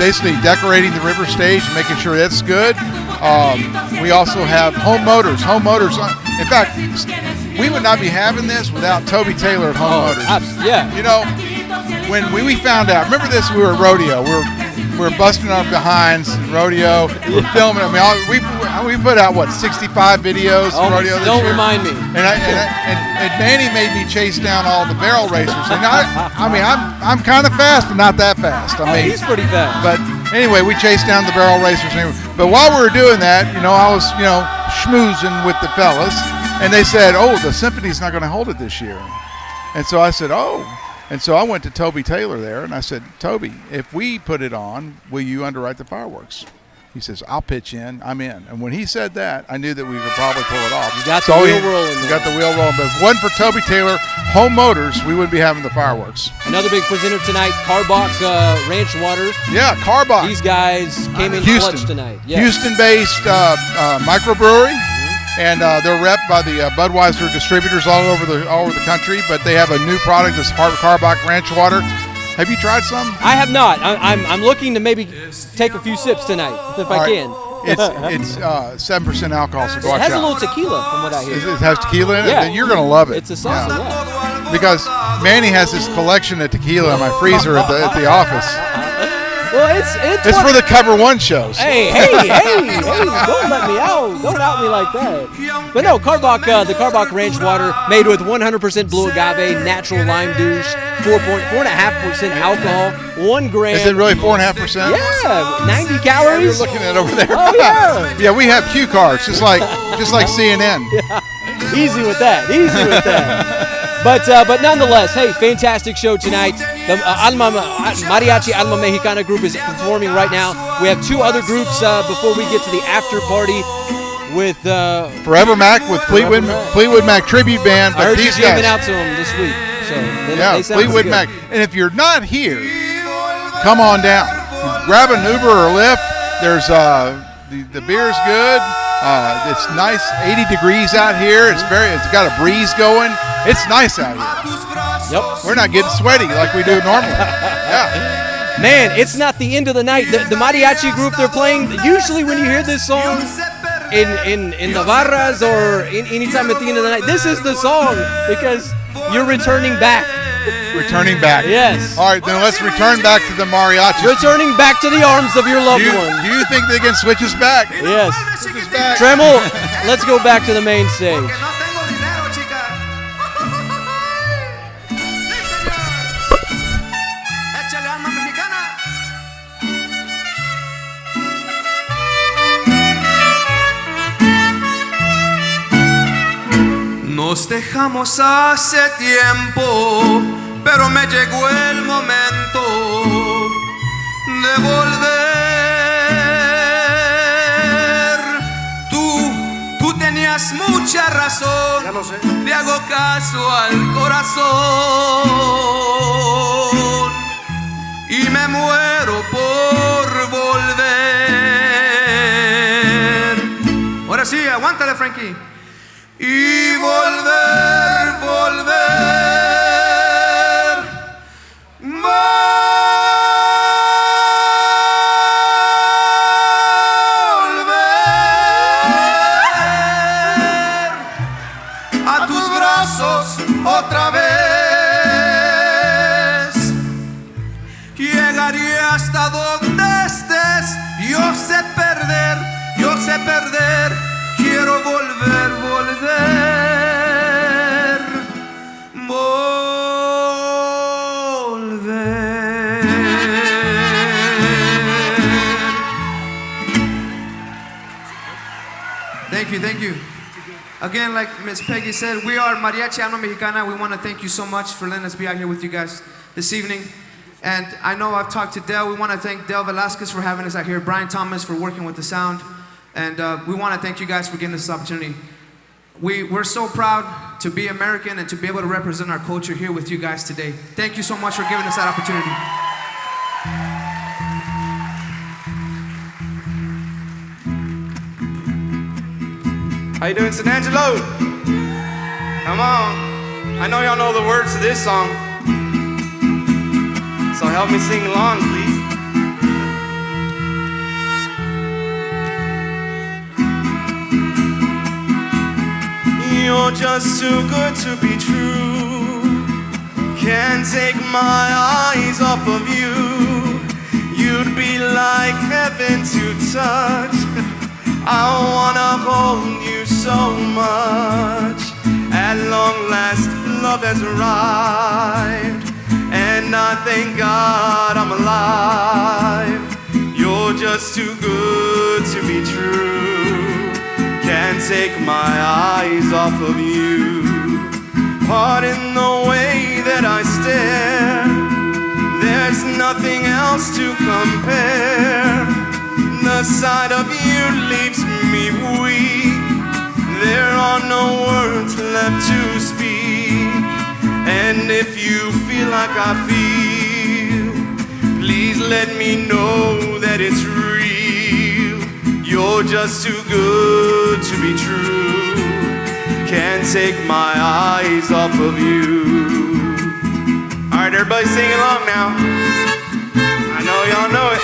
basically decorating the river stage and making sure that's good. We also have Home Motors. In fact, we would not be having this without Toby Taylor at Home Motors. Yeah. When we found out, remember this, we were at rodeo. we're busting our behinds, rodeo, we're filming. I mean, we put out, 65 videos of rodeo this Don't year. remind me. And Manny made me chase down all the barrel racers. And I'm kind of fast, but not that fast. He's pretty fast. But anyway, we chased down the barrel racers. But while we were doing that, I was, schmoozing with the fellas, and they said, "Oh, the symphony's not going to hold it this year." And so I said, "Oh." And so I went to Toby Taylor there, and I said, "Toby, if we put it on, will you underwrite the fireworks?" He says, "I'll pitch in. I'm in." And when he said that, I knew that we could probably pull it off. You got the wheel rolling. We got the wheel rolling. But if it wasn't for Toby Taylor, Home Motors, we wouldn't be having the fireworks. Another big presenter tonight, Carbach Ranch Water. Yeah, Carbach. These guys came in clutch tonight. Yes. Houston-based microbrewery. And they're repped by the Budweiser distributors all over the country. But they have a new product, this Carbach Ranch Water. Have you tried some? I have not. I'm looking to maybe take a few sips tonight if I can. It's 7% alcohol, so go out. It has a little tequila from what I hear. It has tequila in it? Yeah. Then you're going to love it. It's a salsa, yeah. Because Manny has this collection of tequila in my freezer at the office. Well, it's for the Cover One shows. Hey, don't let me out. Don't out me like that. But no, Carbach, the Carbach Ranch Water made with 100% blue agave, natural lime douche, 4.5% alcohol, 1 gram. Is it really 4.5%? Yeah, 90 calories. You're looking at it over there. Oh yeah. Yeah, we have cue cards, just like CNN. Yeah. Easy with that. But nonetheless, hey, fantastic show tonight. The Mariachi Alma Mexicana group is performing right now. We have 2 other groups before we get to the after party with Forever Mac with Fleetwood Mac tribute band. I heard you jamming out to them this week. So they sound Fleetwood good. Mac. And if you're not here, come on down. Grab an Uber or Lyft. There's the beer's good. It's nice, 80 degrees out here. It's got a breeze going. It's nice out here. Yep. We're not getting sweaty like we do normally. Yeah. Man, it's not the end of the night. The mariachi group they're playing, usually when you hear this song in Navarras or anytime at the end of the night, this is the song because you're returning back. Returning back. Yes. All right, then let's return back to the mariachi. Returning back to the arms of your loved one. Do you think they can switch us back? Yes. Switch us back. Tremel, let's go back to the main stage. Nos dejamos hace tiempo, pero me llegó el momento de volver. Tú tenías mucha razón, ya lo sé. Le hago caso al corazón y me muero por volver. Ahora sí, aguántale, Frankie. Y volver, volver, volver a tus brazos otra vez. Llegaré hasta donde estés. Yo sé perder, quiero volver, Thank you. Again, like Miss Peggy said, we are Mariachi Alma Mexicana. We want to thank you so much for letting us be out here with you guys this evening. And I know I've talked to Del. We want to thank Del Velasquez for having us out here, Brian Thomas for working with the sound. And we want to thank you guys for giving us this opportunity. We're so proud to be American and to be able to represent our culture here with you guys today. Thank you so much for giving us that opportunity. How you doing, San Angelo? Come on. I know y'all know the words to this song. So help me sing along, please. You're just too good to be true. Can't take my eyes off of you. You'd be like heaven to touch. I wanna hold you so much. At long last, love has arrived, and I thank God I'm alive. You're just too good to be true. Can't take my eyes off of you. Pardon the way that I stare. There's nothing else to compare. The sight of you leaves me weak. There are no words left to speak. And if you feel like I feel, please let me know that it's real. You're just too good to be true. Can't take my eyes off of you. All right, everybody sing along now. I know y'all know it.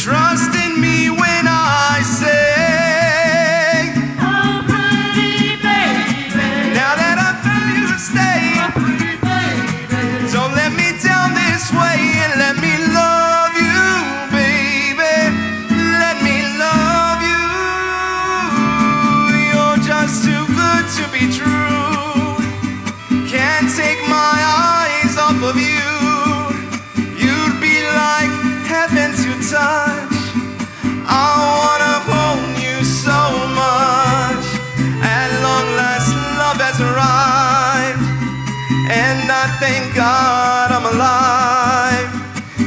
Trust in me when I say, oh, pretty baby. Now that I found you to stay, oh, pretty baby. So let me down this way and let me love you, baby. Let me love you. You're just too good to be true. Can't take my eyes off of you. You'd be like heaven to touch. I wanna hold you so much. At long last, love has arrived, and I thank God I'm alive.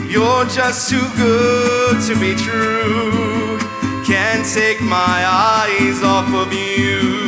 You're just too good to be true. Can't take my eyes off of you.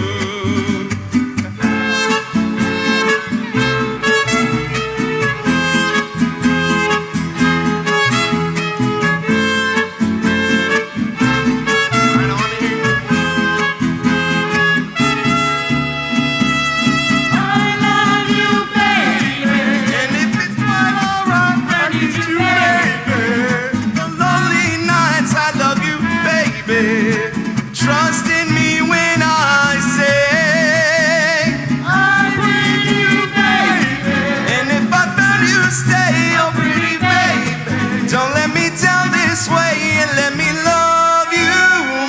Trust in me when I say, I'm with you, baby. And if I found you to stay, oh pretty baby, don't let me down this way and let me love you,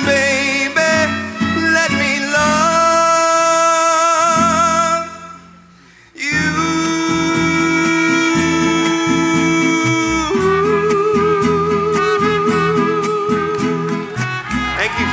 baby. Let me love you. Thank you.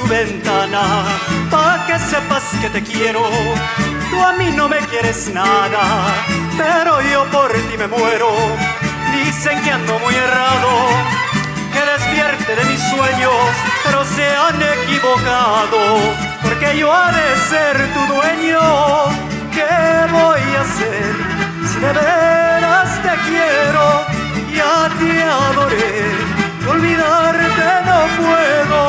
Ventana, pa' que sepas que te quiero. Tú a mí no me quieres nada, pero yo por ti me muero. Dicen que ando muy errado, que despierte de mis sueños, pero se han equivocado, porque yo ha de ser tu dueño. ¿Qué voy a hacer si de veras te quiero? Ya te adoré, olvidarte no puedo.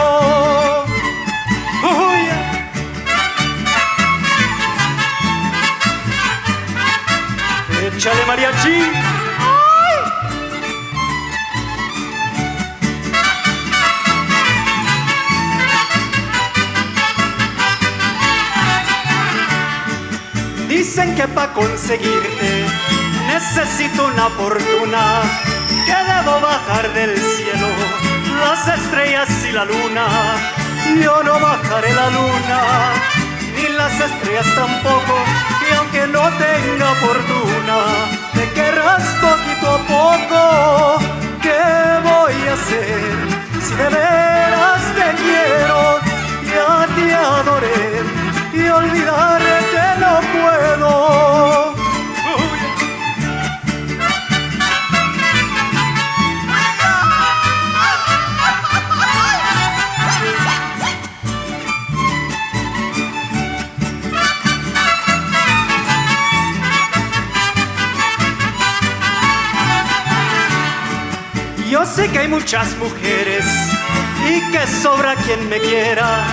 Oh, yeah. Échale mariachi. ¡Ay! Dicen que para conseguirte necesito una fortuna, que debo bajar del cielo las estrellas y la luna. Yo no bajaré la luna, ni las estrellas tampoco, y aunque no tenga fortuna, loco. ¿Qué voy a hacer si de veras te quiero? Ya te adoré y olvidarte no puedo. Yo sé que hay muchas mujeres y que sobra quien me quiera,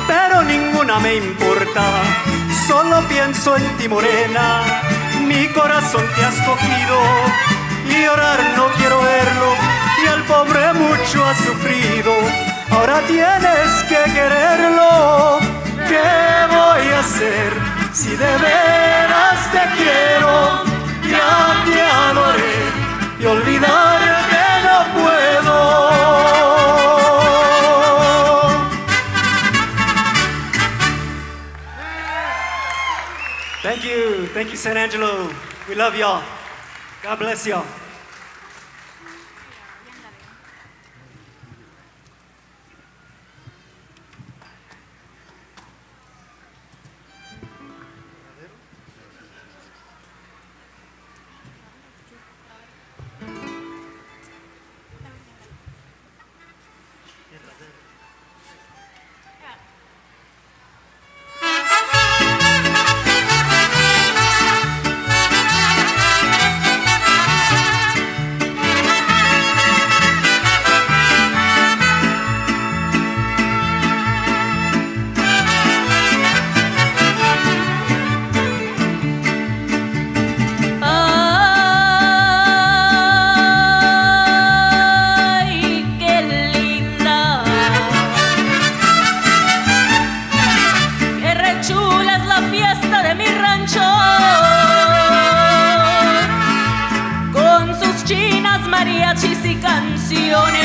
pero ninguna me importa, solo pienso en ti, morena. Mi corazón te has cogido y llorar no quiero verlo, y el pobre mucho ha sufrido, ahora tienes que quererlo. ¿Qué voy a hacer si de veras te quiero? Ya te adoré y olvidarte no puedo. Thank you, San Angelo. We love y'all. God bless y'all. mariachis y canciones,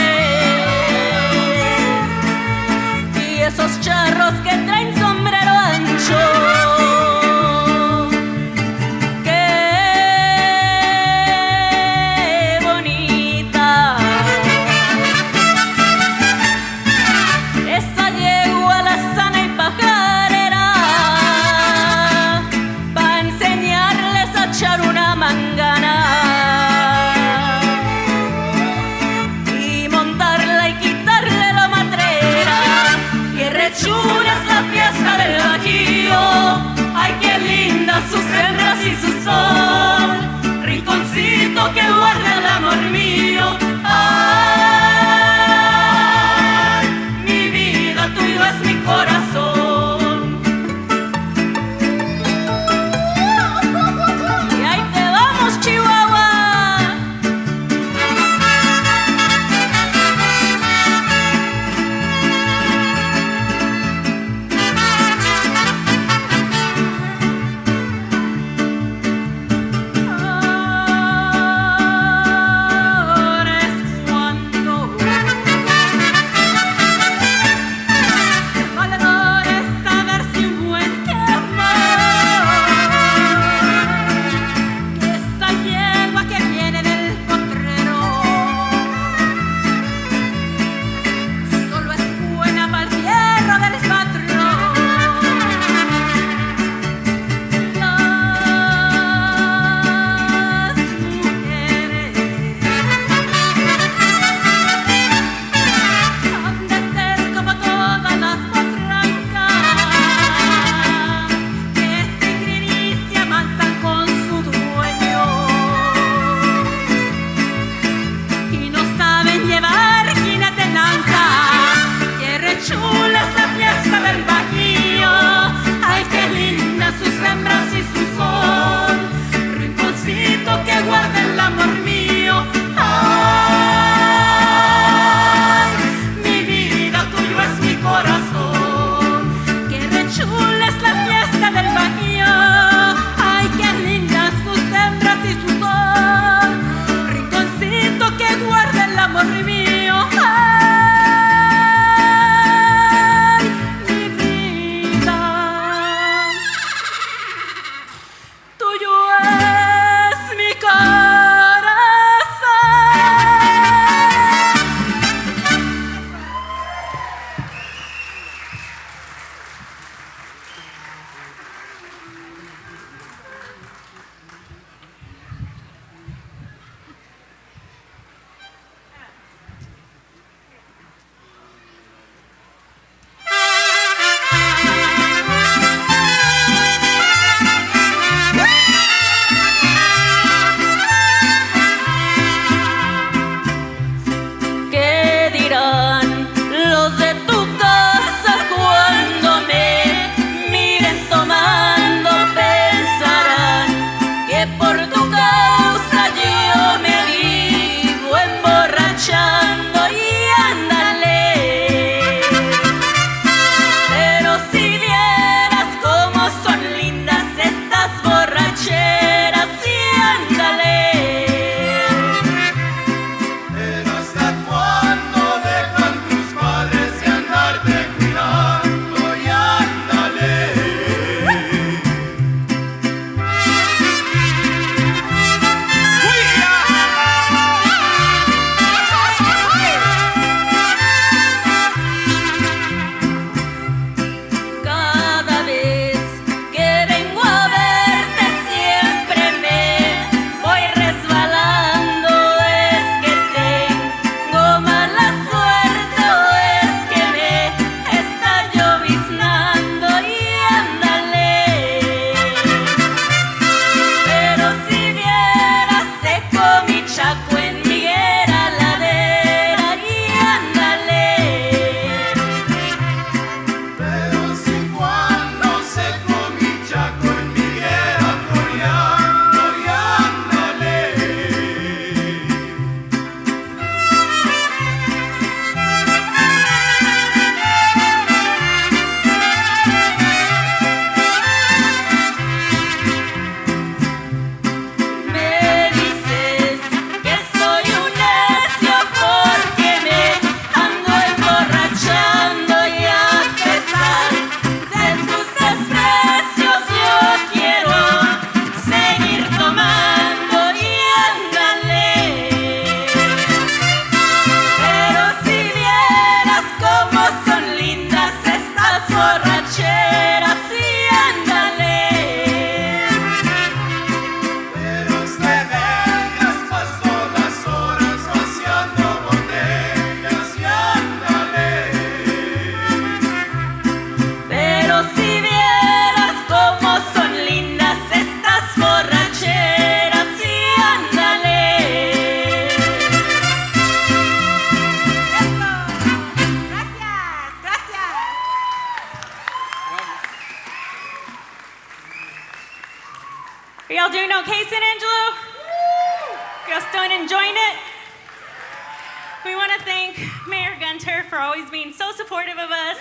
y esos charros que traen sombrero ancho. Qué bonita esa yegua, la sana y pajarera, pa' enseñarles a echar una mangana. Chula es la fiesta del Bají. Are y'all doing okay, San Angelo? Y'all still enjoying it? We want to thank Mayor Gunter for always being so supportive of us.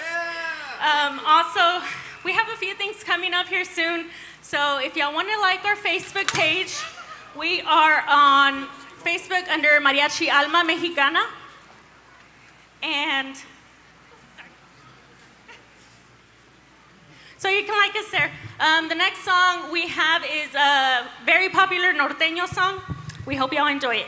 Also, we have a few things coming up here soon. So if y'all want to like our Facebook page, we are on Facebook under Mariachi Alma Mexicana. And so you can like us there. The next song we have is a very popular norteño song. We hope y'all enjoy it.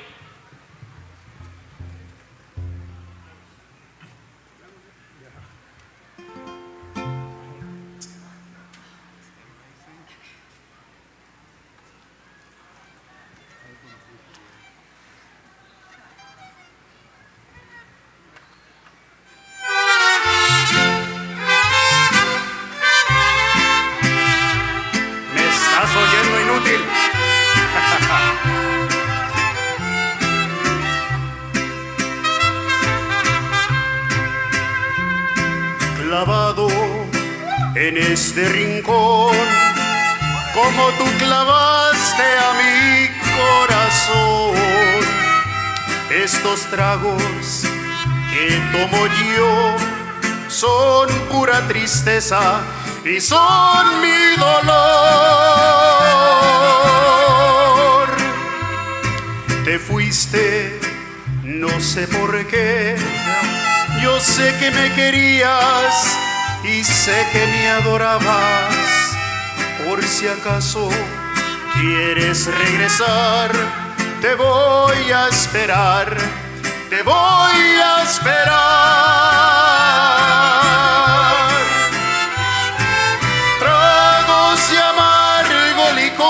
Clavado en este rincón, como tú clavaste a mi corazón. Estos tragos que tomo yo son pura tristeza y son mi dolor. Te fuiste, no sé por qué. Yo sé que me querías y sé que me adorabas. Por si acaso quieres regresar, te voy a esperar, te voy a esperar. Tragos de amargo licor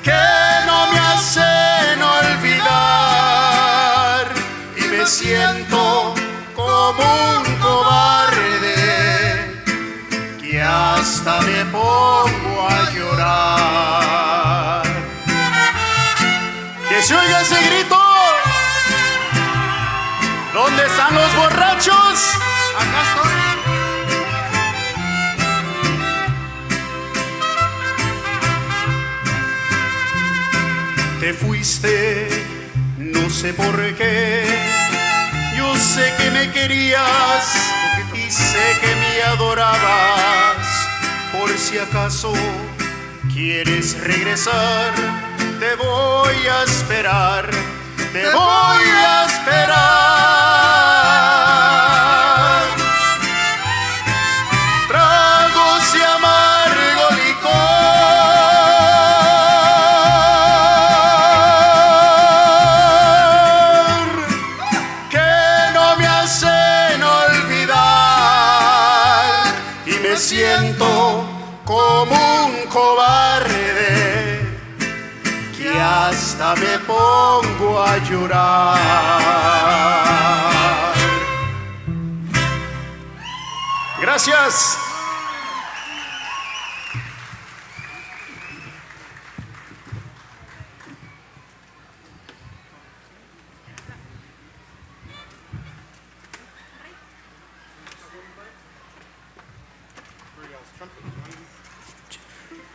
que no me hacen olvidar y me siento como un cobarde que hasta me pongo a llorar. Que se oiga ese grito. ¿Dónde están los borrachos? Acá estoy. Te fuiste, no sé por qué. Yo sé que me querías y sé que me adorabas. Por si acaso quieres regresar, te voy a esperar, te voy a esperar. Tragos de amargo licor que no me hacen olvidar y me siento como un cobarde que hasta me pongo a llorar. Gracias.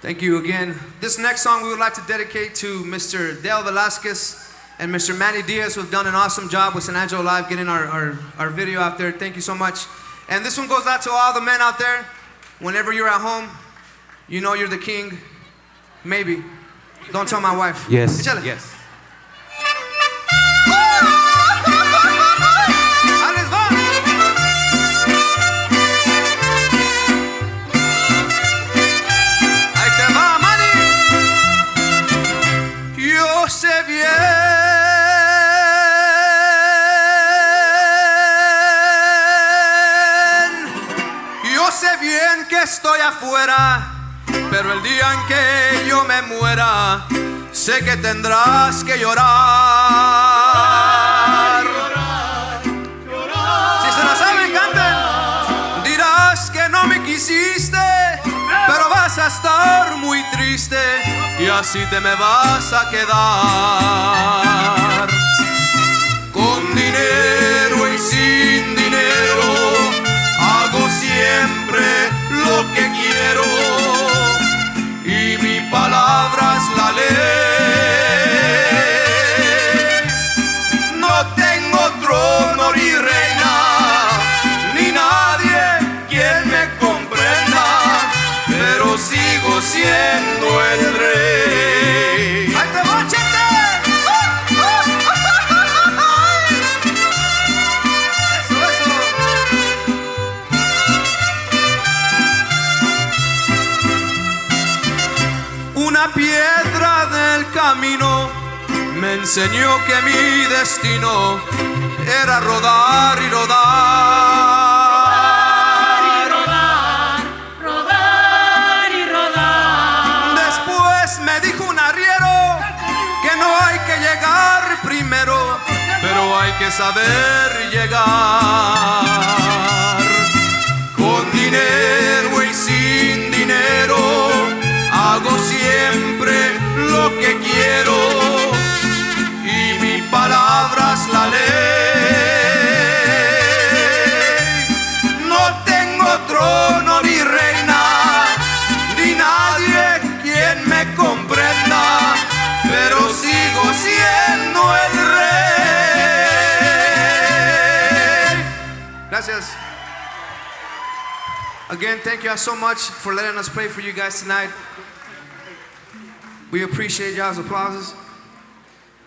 Thank you again. This next song we would like to dedicate to Mr. Del Velasquez and Mr. Manny Diaz, who have done an awesome job with San Angelo Live getting our video out there. Thank you so much. And this one goes out to all the men out there. Whenever you're at home, you know you're the king. Maybe. Don't tell my wife. Yes. Échale. Yes. Ahí les va. Ahí te va, Manny. Yo sé bien que estoy afuera, pero el día en que yo me muera, sé que tendrás que llorar. Si se la saben, canten. Dirás que no me quisiste, pero vas a estar muy triste y así te me vas a quedar. Con dinero y sin dinero, hago siempre lo una piedra del camino me enseñó que mi destino era rodar y rodar. Rodar y rodar. Después me dijo un arriero que no hay que llegar primero, pero hay que saber llegar. Con dinero y sin dinero hago siempre lo que quiero y mi palabra es la ley. No tengo trono ni reina ni nadie quien me comprenda, pero sigo siendo el rey. Gracias. Again, thank you all so much for letting us play for you guys tonight. We appreciate y'all's applauses.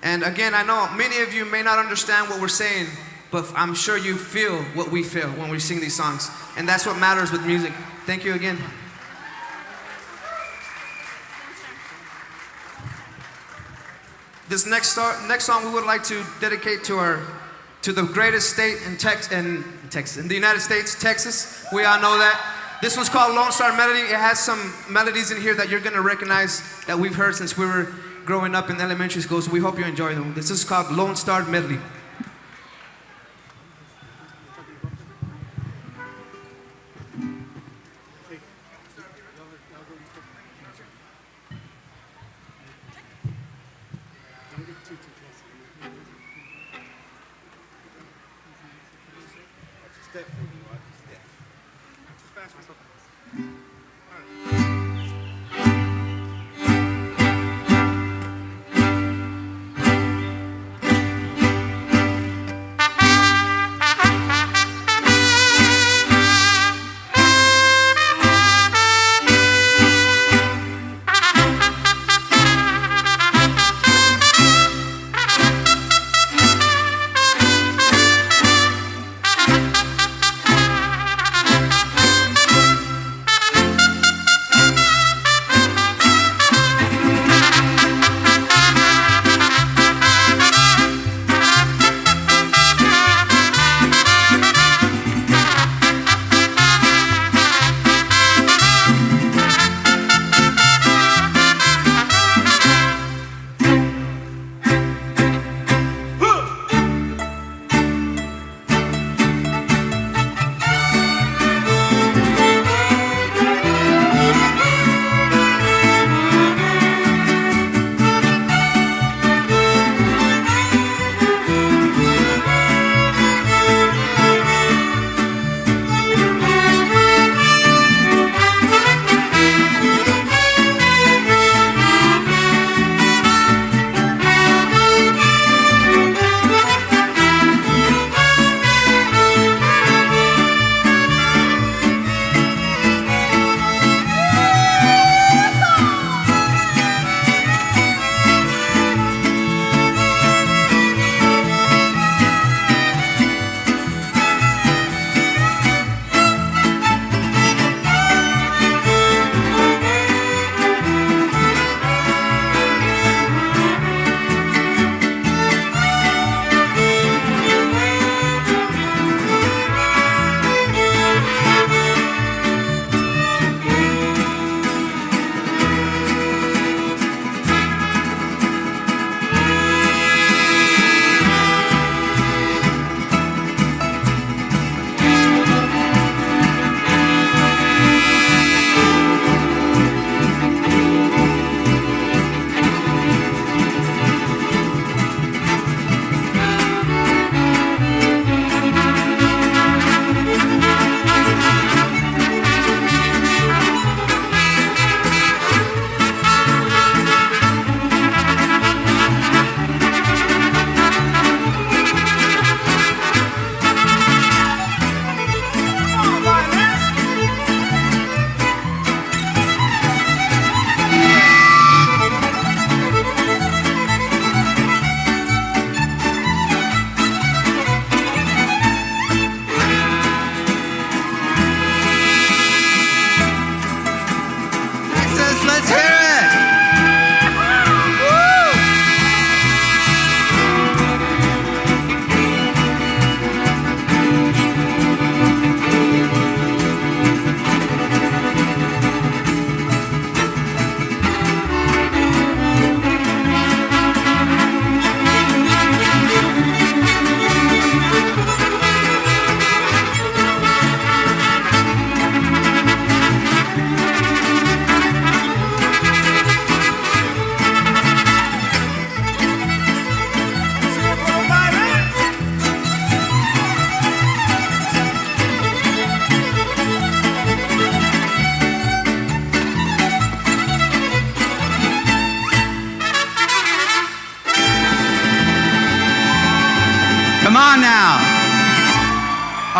And again, I know many of you may not understand what we're saying, but I'm sure you feel what we feel when we sing these songs. And that's what matters with music. Thank you again. This next song we would like to dedicate to the greatest state in the United States, Texas. We all know that. This one's called Lone Star Melody. It has some melodies in here that you're gonna recognize that we've heard since we were growing up in elementary school, so we hope you enjoy them. This is called Lone Star Medley.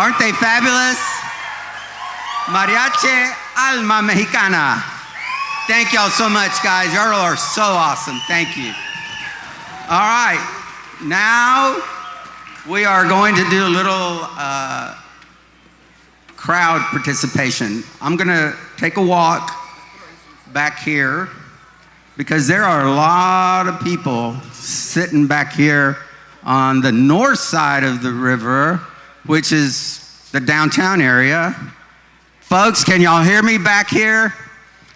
Aren't they fabulous? Mariachi Alma Mexicana. Thank y'all so much, guys. Y'all are so awesome. Thank you. All right. Now we are going to do a little crowd participation. I'm going to take a walk back here because there are a lot of people sitting back here on the north side of the river, which is the downtown area. Folks, can y'all hear me back here?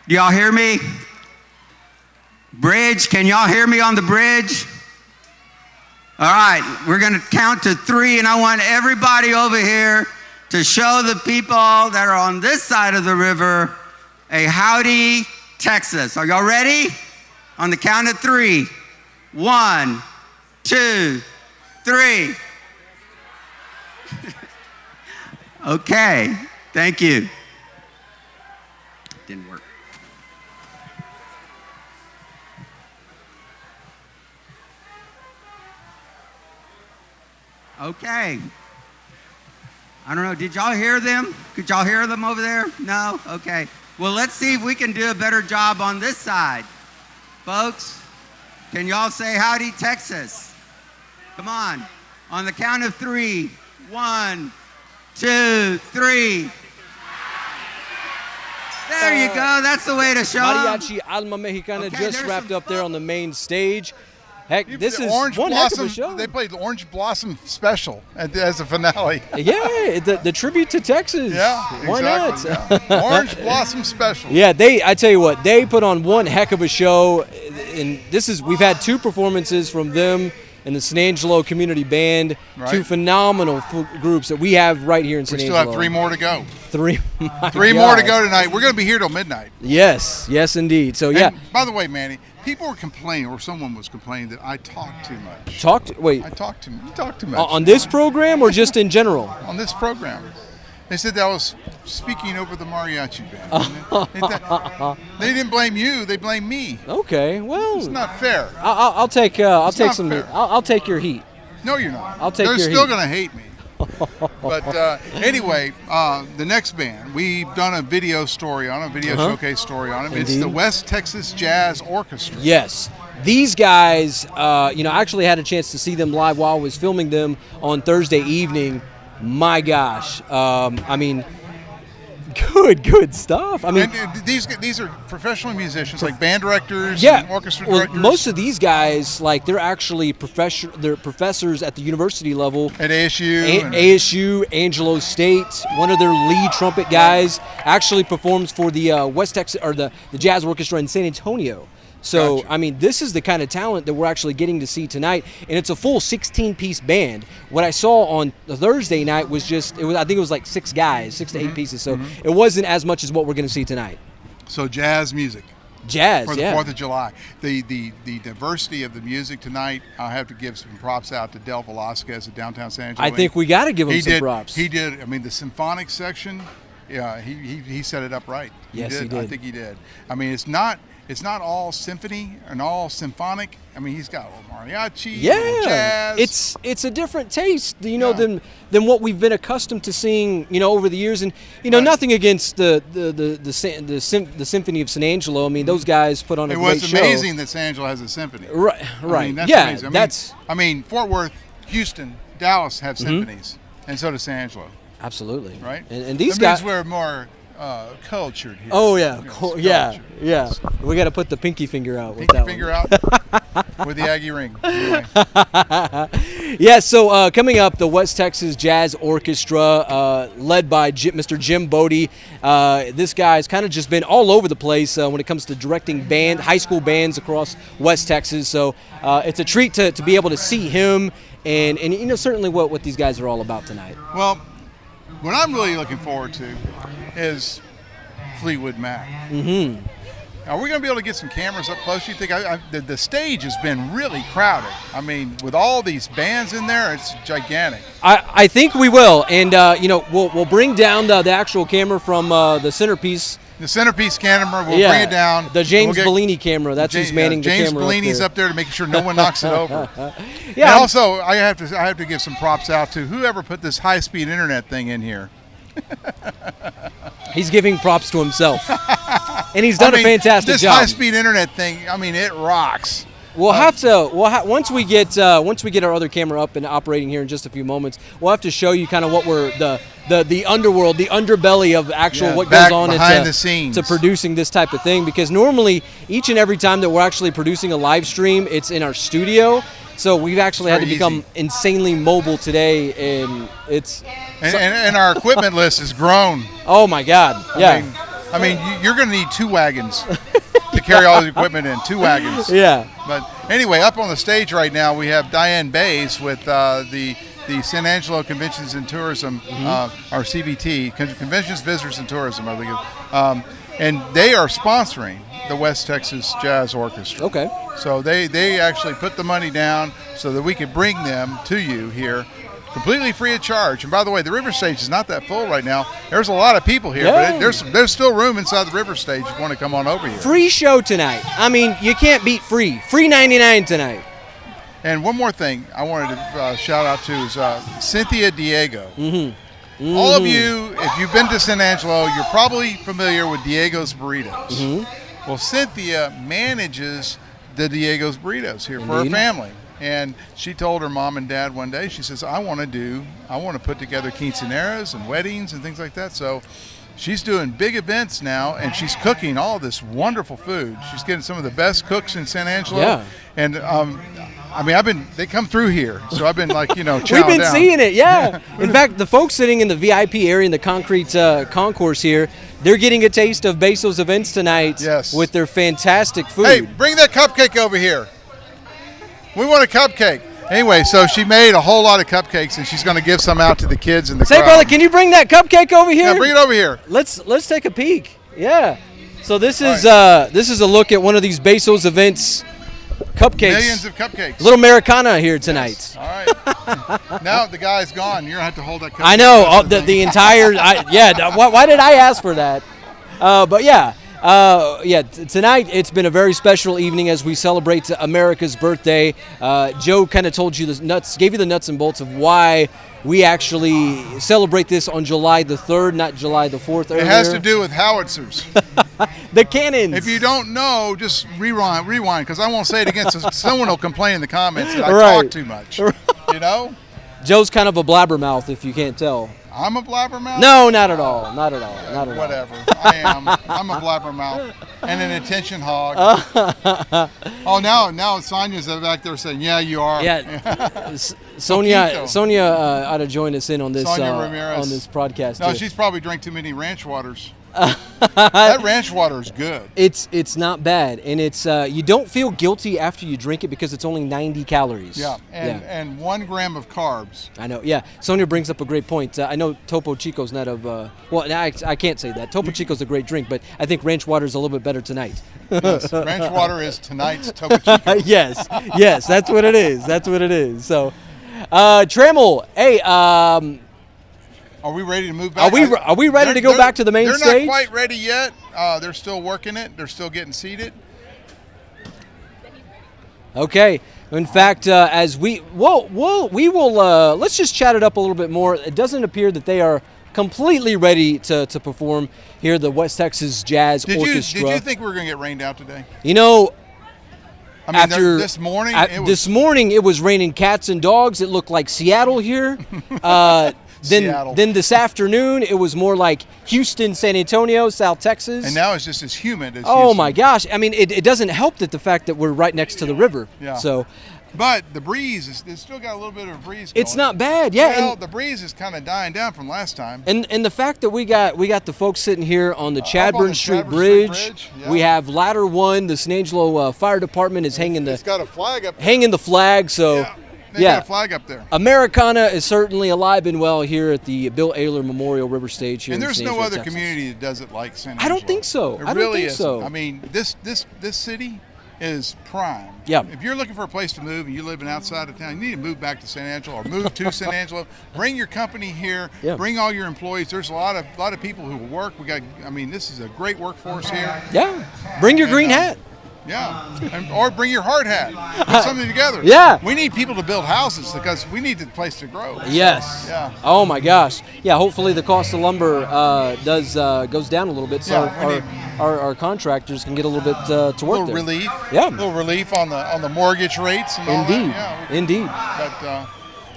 Do y'all hear me? Bridge, can y'all hear me on the bridge? All right, we're gonna count to 3, and I want everybody over here to show the people that are on this side of the river a howdy, Texas. Are y'all ready? On the count of 3. 1, 2, 3. Okay, thank you. Didn't work. Okay. I don't know, did y'all hear them? Could y'all hear them over there? No? Okay. Well, let's see if we can do a better job on this side. Folks, can y'all say howdy, Texas? Come on. On the count of 3. 1, 2, 3. There you go. That's the way to show them. Mariachi Alma Mexicana just wrapped up there on the main stage. Heck, this is Orange one Blossom, heck of a show. They played the Orange Blossom Special as a finale. Yeah, the tribute to Texas. Yeah, why exactly, not? yeah. Orange Blossom Special. Yeah, I tell you what, they put on one heck of a show, and we've had 2 performances from them and the San Angelo Community Band, Right. 2 phenomenal groups that we have right here in San We Angelo. still have 3 more to go. 3 3 more to go tonight. We're going to be here till midnight. Yes, indeed. So yeah. And by the way, Manny, people were complaining, or someone was complaining that I talk too much. You talk too much. On this program or just in general? On this program. They said that I was speaking over the mariachi band. They didn't blame you; they blamed me. Okay, well, it's not fair. I'll take some. Fair. I'll take your heat. No, you're not. I'll take They're your still heat. going to hate me. But anyway, the next band, we've done a video story on, a video showcase story on them. It's Indeed. the West Texas Jazz Orchestra. Yes. These guys, I actually had a chance to see them live while I was filming them on Thursday evening. My gosh. Good stuff. And these are professional musicians, like band directors, yeah, and orchestra well, directors. most of these guys, they're actually they're professors at the university level. At ASU. ASU, Angelo State. One of their lead trumpet guys actually performs for the West Texas, or the Jazz Orchestra in San Antonio. So, Gotcha. This is the kind of talent that we're actually getting to see tonight, and it's a full 16-piece band. What I saw on the Thursday night was I think it was like 6 guys, 6 to 8 pieces, so it wasn't as much as what we're going to see tonight. So jazz music. Jazz, for the yeah. 4th of July. The diversity of the music tonight, I'll have to give some props out to Del Velasquez at Downtown San Angelo. I think we got to give him some props. He did. The symphonic section, yeah, he set it up right. Yes, he did. I think he did. It's not all symphony and all symphonic. He's got a little mariachi, a little jazz. It's a different taste, than what we've been accustomed to seeing, over the years. And nothing against the Symphony of San Angelo. Those guys put on a great show. It was amazing that San Angelo has a symphony. Right. That's amazing. That's. Fort Worth, Houston, Dallas have symphonies, and so does San Angelo. Absolutely. Right. And these guys. We're more cultured here. Oh yeah, yeah. We got to put the pinky finger out with that finger out with the Aggie ring. Anyway. Yeah. So coming up, the West Texas Jazz Orchestra, led by Mr. Jim Bodie. This guy's kind of just been all over the place when it comes to directing high school bands across West Texas. So it's a treat to be able to see him and certainly what these guys are all about tonight. Well, what I'm really looking forward to is Fleetwood Mac. Mm-hmm. Are we going to be able to get some cameras up close? You think the stage has been really crowded? With all these bands in there, it's gigantic. I think we will, and we'll bring down the actual camera from the centerpiece The centerpiece camera, we'll bring it down. The James Bellini camera, that's who's manning the camera. James Bellini's up there to make sure no one knocks it over. Yeah. And also, I have to give some props out to whoever put this high-speed internet thing in here. He's giving props to himself. And he's done a fantastic this job. This high-speed internet thing, it rocks. We'll have to. Once we get our other camera up and operating here in just a few moments, we'll have to show you kind of what we're the underworld, the underbelly of what goes on behind the scenes to producing this type of thing. Because normally, each and every time that we're actually producing a live stream, it's in our studio. So we've actually had to become insanely mobile today, and it's and our equipment list has grown. Oh my God! Yeah. I mean, you're going to need 2 wagons to carry all the equipment in. 2 wagons. Yeah. But anyway, up on the stage right now, we have Diane Bays with the San Angelo Conventions and Tourism, our CVT, Conventions, Visitors, and Tourism, I believe. And they are sponsoring the West Texas Jazz Orchestra. Okay. So they actually put the money down so that we could bring them to you here completely free of charge. And by the way, the river stage is not that full right now. There's a lot of people here, but there's still room inside the river stage if you want to come on over here. Free show tonight. I mean, you can't beat free. Free 99 tonight. And one more thing I wanted to shout out to is Cynthia Diego. Mm-hmm. All of you, if you've been to San Angelo, you're probably familiar with Diego's Burritos. Mm-hmm. Well, Cynthia manages the Diego's Burritos here for her family. And she told her mom and dad one day, she says, I want to put together quinceaneras and weddings and things like that. So she's doing big events now, and she's cooking all this wonderful food. She's getting some of the best cooks in San Angelo. Yeah. And I mean, they come through here, so I've been chowing We've been down. seeing it, yeah. In fact, the folks sitting in the VIP area in the concrete concourse here, they're getting a taste of Beso's events tonight with their fantastic food. Hey, bring that cupcake over here. We want a cupcake. Anyway, so she made a whole lot of cupcakes, and she's going to give some out to the kids in the crowd. Brother, can you bring that cupcake over here? Yeah, bring it over here. Let's take a peek. Yeah. So this is a look at one of these Beso's events cupcakes. Millions of cupcakes. Little Americana here tonight. Yes. All right. Now the guy's gone. You're going to have to hold that cupcake. I know. The entire why did I ask for that? But yeah. Tonight it's been a very special evening as we celebrate America's birthday. Joe kind of told you gave you the nuts and bolts of why we actually celebrate this on July the 3rd, not July the 4th. It has to do with howitzers. The cannons. If you don't know, just rewind, because I won't say it again, so someone will complain in the comments that I talk too much. You know? Joe's kind of a blabbermouth, if you can't tell. I'm a blabbermouth? No, not at all. Not at all. Not at Whatever. I am. I'm a blabbermouth and an attention hog. Oh, now Sonia's back there saying, "Yeah, you are." Yeah. Sonia ought to join us in on this Ramirez. on this broadcast. No, she's probably drank too many ranch waters. That ranch water is good. It's not bad, and it's you don't feel guilty after you drink it because it's only 90 calories. Yeah, and 1 gram of carbs. I know. Yeah, Sonia brings up a great point. I know Topo Chico's not of. I can't say that. Topo Chico's a great drink, but I think ranch water is a little bit better tonight. Yes, ranch water is tonight's Topo Chico. yes, that's what it is. That's what it is. So, Trammell, hey. Are we ready to move back? Are we ready to go back to the main stage? They're not quite ready yet. They're still working it. They're still getting seated. Okay. In fact, as we will let's just chat it up a little bit more. It doesn't appear that they are completely ready to perform here at the West Texas Jazz Orchestra. Did you think we were going to get rained out today? You know, I mean, this morning this morning it was raining cats and dogs. It looked like Seattle here. Then this afternoon, it was more like Houston, San Antonio, South Texas. And now it's just as humid as Houston. My gosh. I mean, it doesn't help that the fact that we're right next to the river. Yeah. So, but the breeze, it's still got a little bit of a breeze going. It's not bad, yeah. Well, the breeze is kind of dying down from last time. And the fact that we got the folks sitting here on the Chadburn Street Bridge. Yeah. We have Ladder 1. The San Angelo Fire Department is hanging it's got a flag up there. Hanging the flag, so... Yeah. They got a flag up there. Americana is certainly alive and well here at the Bill Ayler Memorial River Stage here. And there's in no other Texas. community that does it like San Angelo. I don't think so. It really is. I mean, this city is prime. Yeah. If you're looking for a place to move and you're living outside of town, you need to move back to San Angelo or move to San Angelo. Bring your company here. Yeah. Bring all your employees. There's a lot of people who will work. This is a great workforce here. Yeah. Bring your green hat. Yeah, or bring your hard hat. Put something together. Yeah. We need people to build houses because we need the place to grow. Yes. Yeah. Oh my gosh. Yeah. Hopefully the cost of lumber goes down a little bit, so our contractors can get a little bit to work. A little there. relief. Yeah. A little relief on the mortgage rates and all Indeed. that. Yeah. Indeed.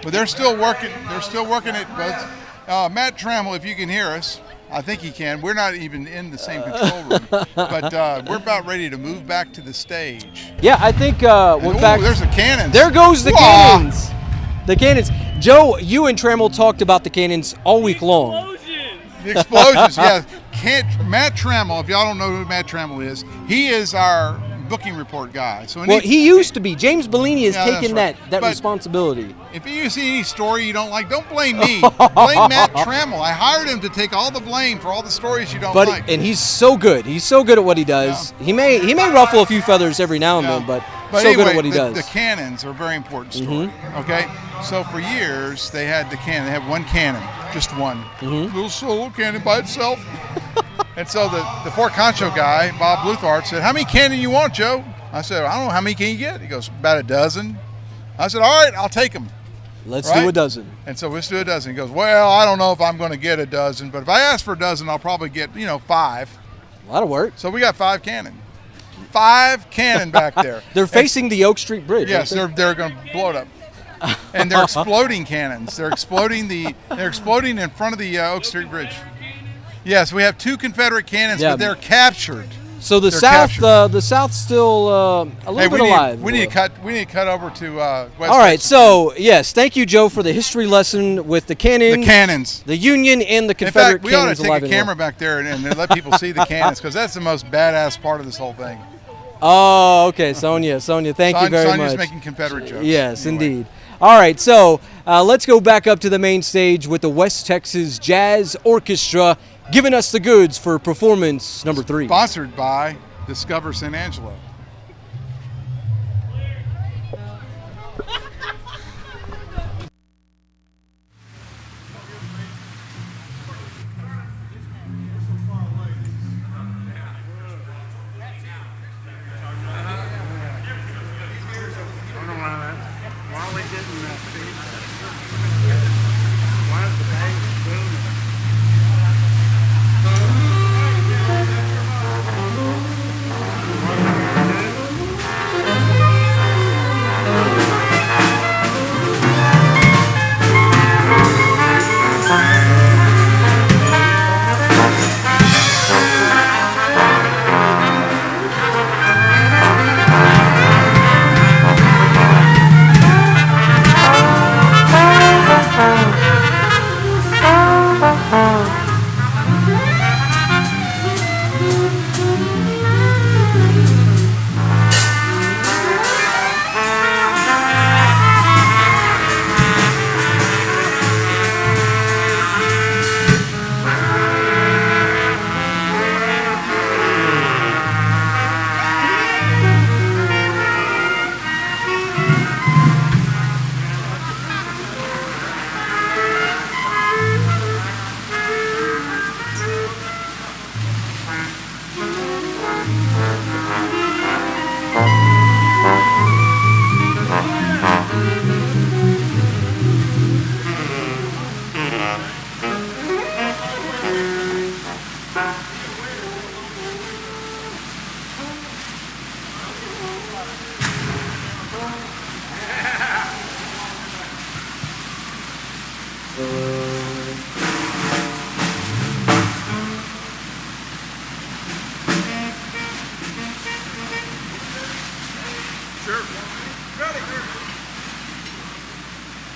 But they're still working. They're still working it. But Matt Trammell, if you can hear us. I think he can. We're not even in the same control room, but we're about ready to move back to the stage. Yeah, I think. In fact, there's the cannons. There goes the Wah! cannons. The cannons. Joe, you and Trammell talked about the cannons all week long. The explosions. Yeah. Matt Trammell. If y'all don't know who Matt Trammell is, he is our booking report guy. So he used to be. James Bellini has taken that's right. that But responsibility. If you see any story you don't like, don't blame me. Blame Matt Trammell. I hired him to take all the blame for all the stories you don't like. And he's so good. He's so good at what he does. Yeah. He may ruffle a few feathers every now and then, but so anyway, good at what he does. The cannons are a very important story. Okay, so for years they had the cannon. They had one cannon, just one little solo cannon by itself. And so the Fort Concho guy, Bob Bluthart, said, "How many cannon you want, Joe?" I said, "I don't know. How many can you get?" He goes, "About a dozen." I said, "All right, I'll take them." Let's do a dozen. And so let's do a dozen. He goes, "Well, I don't know if I'm going to get a dozen, but if I ask for a dozen, I'll probably get 5." That'll work. So we got 5 cannon. 5 cannon back there. They're facing the Oak Street Bridge. Yes, they're going to blow it up. And they're exploding cannons. They're exploding in front of the Oak Street Bridge. Yes, we have 2 Confederate cannons, but they're captured. So the South's still a little bit alive. We need to cut over to West. All right. So yes, thank you, Joe, for the history lesson with the cannons. The cannons. The Union and the Confederate cannons. In fact, we cannons. ought to take a camera back there and let people see the cannons because that's the most badass part of this whole thing. Oh, okay, Sonia, thank you very much. Sonia's making Confederate jokes. Yes, indeed. All right, so let's go back up to the main stage with the West Texas Jazz Orchestra giving us the goods for performance number 3. Sponsored by Discover San Angelo.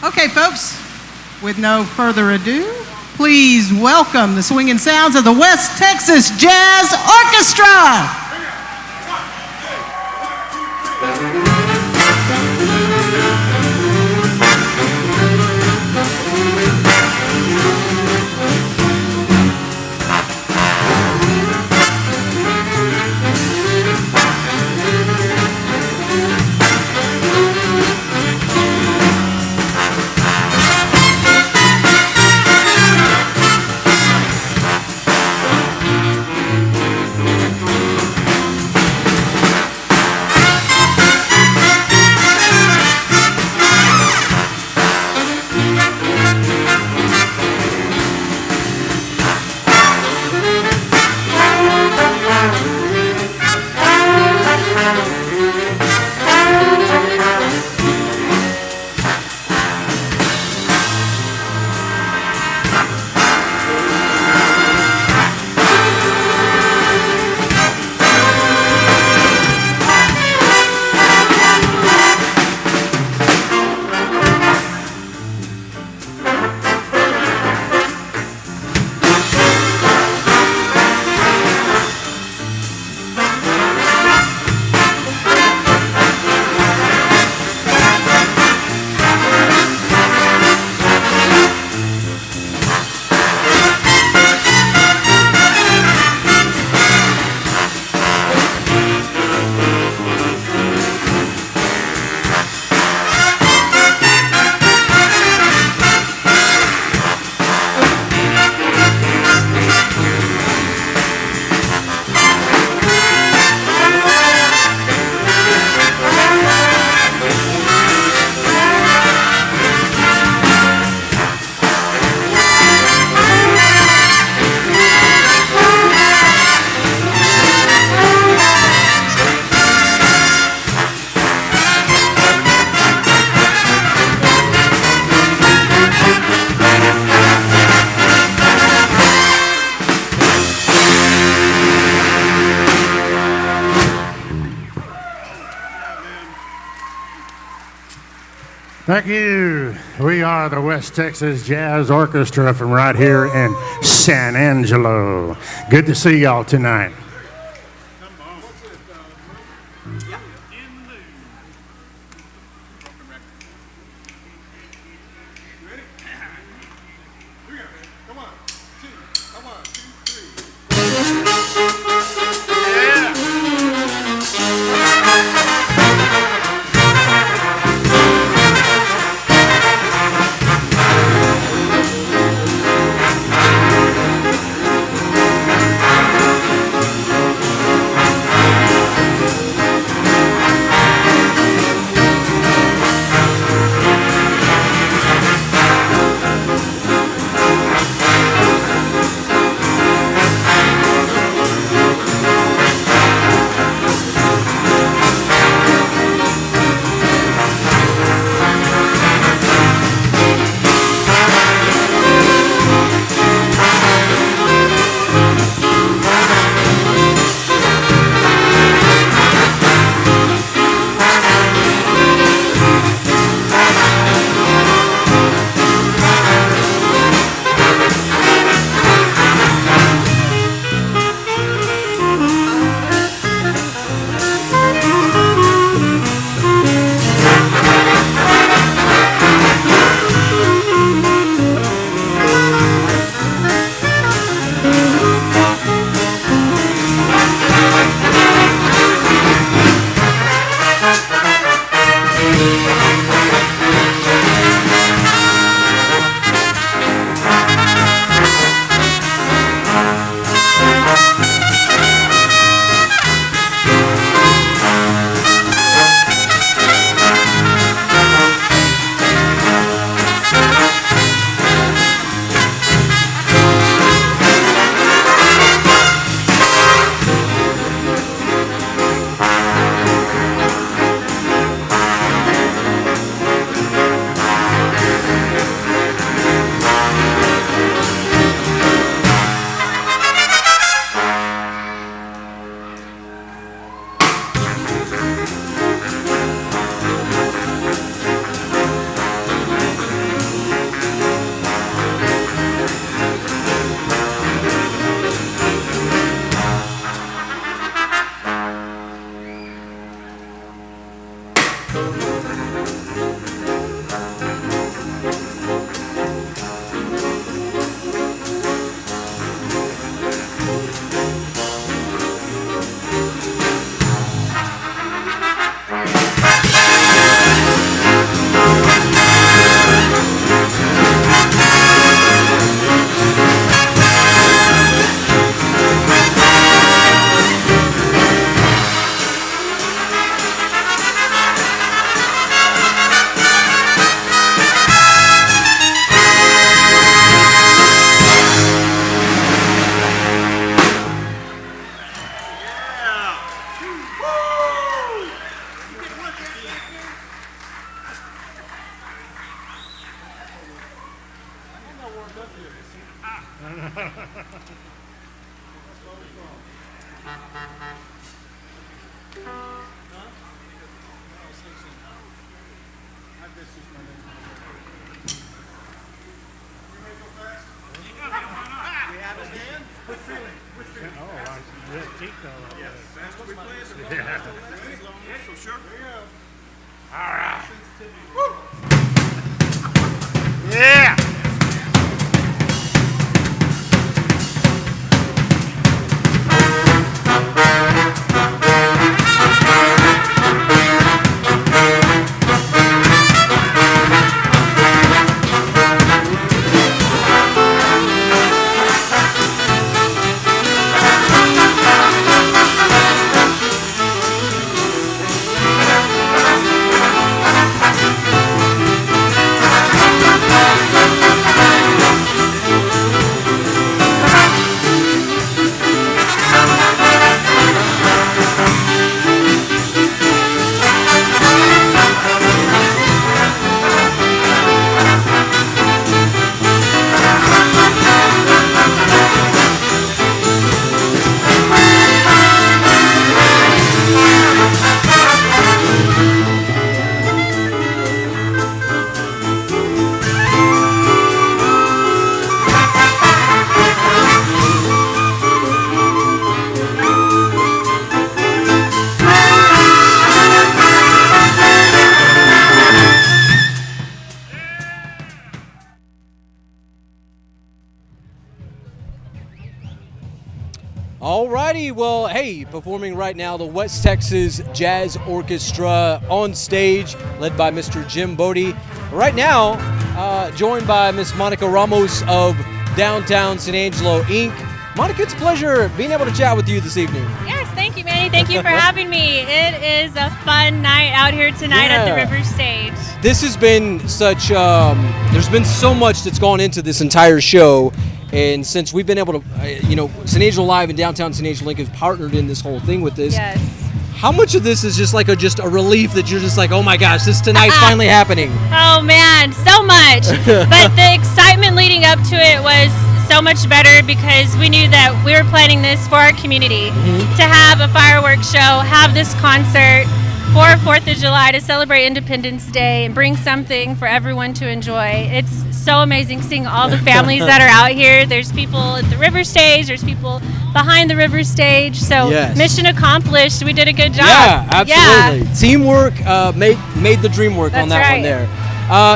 Okay, folks, with no further ado, please welcome the swinging sounds of the West Texas Jazz Orchestra. Thank you. We are the West Texas Jazz Orchestra from right here in San Angelo. Good to see y'all tonight. Alrighty, well, hey, performing right now, the West Texas Jazz Orchestra on stage, led by Mr. Jim Bodie. Right now, joined by Miss Monica Ramos of Downtown San Angelo, Inc. Monica, it's a pleasure being able to chat with you this evening. Yes, thank you, Manny. Thank you for having me. It is a fun night out here tonight at the River Stage. This has been such, there's been so much that's gone into this entire show. And since we've been able to, San Angelo Live and Downtown San Angelo Link has partnered in this whole thing with this. Yes. How much of this is just like just a relief that you're just like, oh my gosh, this tonight's finally happening? Oh man, so much. But the excitement leading up to it was so much better because we knew that we were planning this for our community to have a fireworks show, have this concert for 4th of July to celebrate Independence Day and bring something for everyone to enjoy. It's so amazing seeing all the families that are out here. There's people at the River Stage, there's people behind the River Stage. So mission accomplished. We did a good job. Yeah, absolutely. Yeah. Teamwork made the dream work on that one there.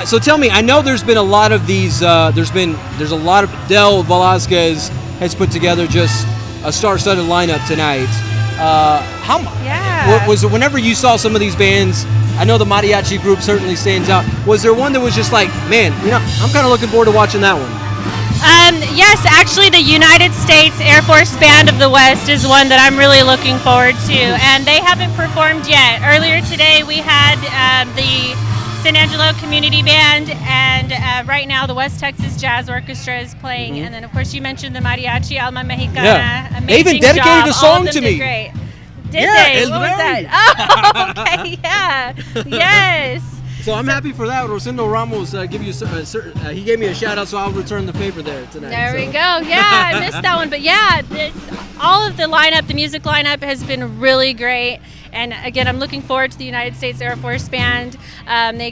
So tell me, I know there's been a lot of these. There's a lot of Del Velasquez has put together just a star-studded lineup tonight. Was it whenever you saw some of these bands? I know the mariachi group certainly stands out. Was there one that was just like, man, I'm kind of looking forward to watching that one? Yes, actually, the United States Air Force Band of the West is one that I'm really looking forward to, and they haven't performed yet. Earlier today, we had the San Angelo Community Band, and right now the West Texas Jazz Orchestra is playing. And then, of course, you mentioned the Mariachi Alma Mexicana. Yeah. Amazing They even dedicated job. a song All of them to me. Did great. Did they? What was that? Oh, okay, yeah. Yes. So I'm happy for that. Rosendo Ramos he gave me a shout out, so I'll return the favor there tonight. There we go. Yeah, I missed that one, but yeah, all of the lineup, the music lineup has been really great. And again, I'm looking forward to the United States Air Force Band. They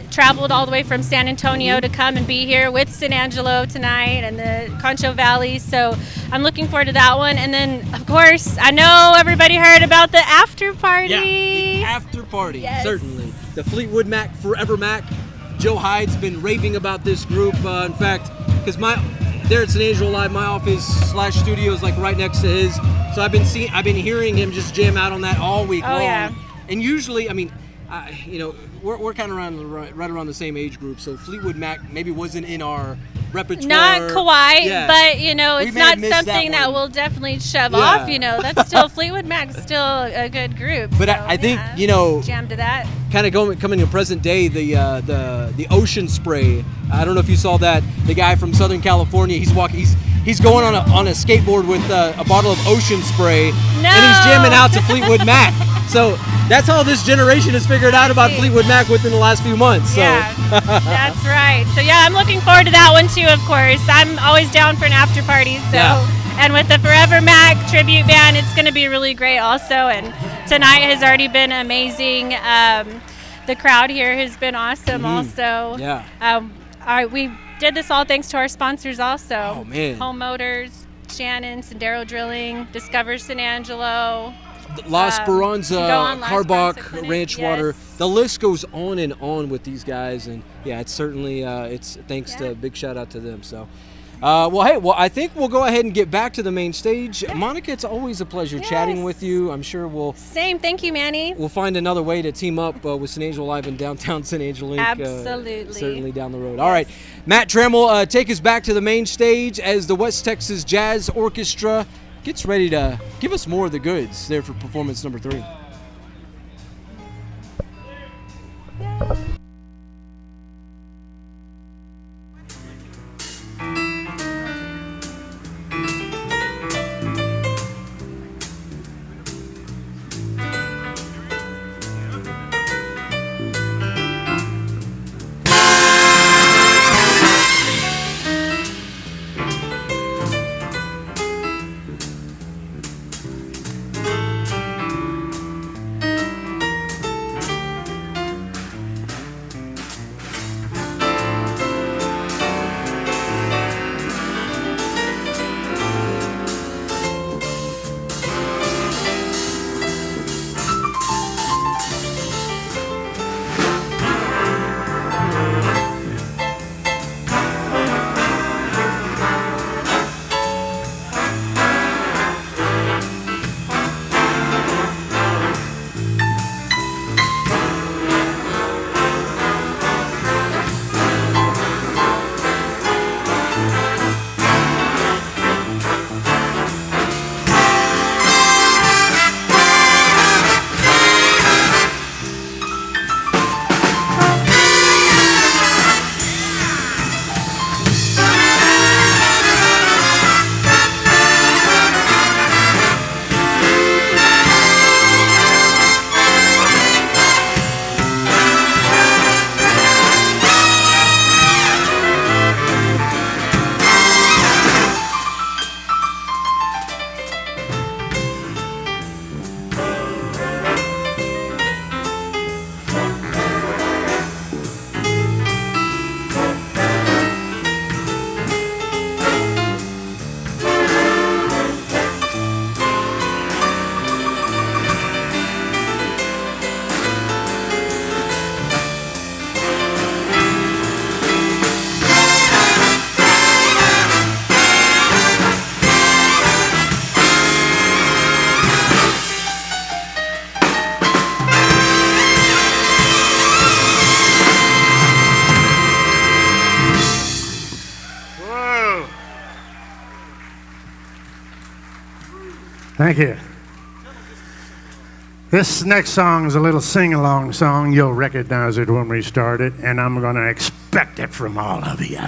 traveled all the way from San Antonio to come and be here with San Angelo tonight and the Concho Valley. So I'm looking forward to that one. And then, of course, I know everybody heard about the after party. Yeah, the after party, certainly. The Fleetwood Mac, Forever Mac. Joe Hyde's been raving about this group. In fact, because there at San Angelo Live, my office/studio is like right next to his. So I've been hearing him just jam out on that all week long. Yeah. And usually, we're kind of right around the same age group. So Fleetwood Mac maybe wasn't in our repertoire. Not quite, but it's not something that we'll definitely shove off. That's still Fleetwood Mac's still a good group. But so, I think jam to that. Kind of coming to present day, the ocean spray. I don't know if you saw that. The guy from Southern California, he's going on a skateboard with a bottle of ocean spray, and he's jamming out to Fleetwood Mac. So that's how this generation has figured out about Fleetwood Mac within the last few months. So. Yeah, that's right. So yeah, I'm looking forward to that one too. Of course, I'm always down for an after party. So. Yeah. And with the Forever Mac tribute band, it's going to be really great also. And tonight has already been amazing. The crowd here has been awesome also. Yeah. We did this all thanks to our sponsors also. Oh, man. Home Motors, Shannon, Sendero Drilling, Discover San Angelo. La Esperanza, Carbach, Ranch Water. The list goes on and on with these guys. And yeah, it's certainly, it's thanks to big shout out to them. So. I think we'll go ahead and get back to the main stage. Yeah. Monica, it's always a pleasure chatting with you. I'm sure we'll... Same. Thank you, Manny. We'll find another way to team up with San Angelo Live in Downtown San Angelo. Absolutely. Certainly down the road. Yes. All right. Matt Trammell, take us back to the main stage as the West Texas Jazz Orchestra gets ready to give us more of the goods there for performance number 3. Thank you. This next song is a little sing-along song. You'll recognize it when we start it, and I'm going to expect it from all of you.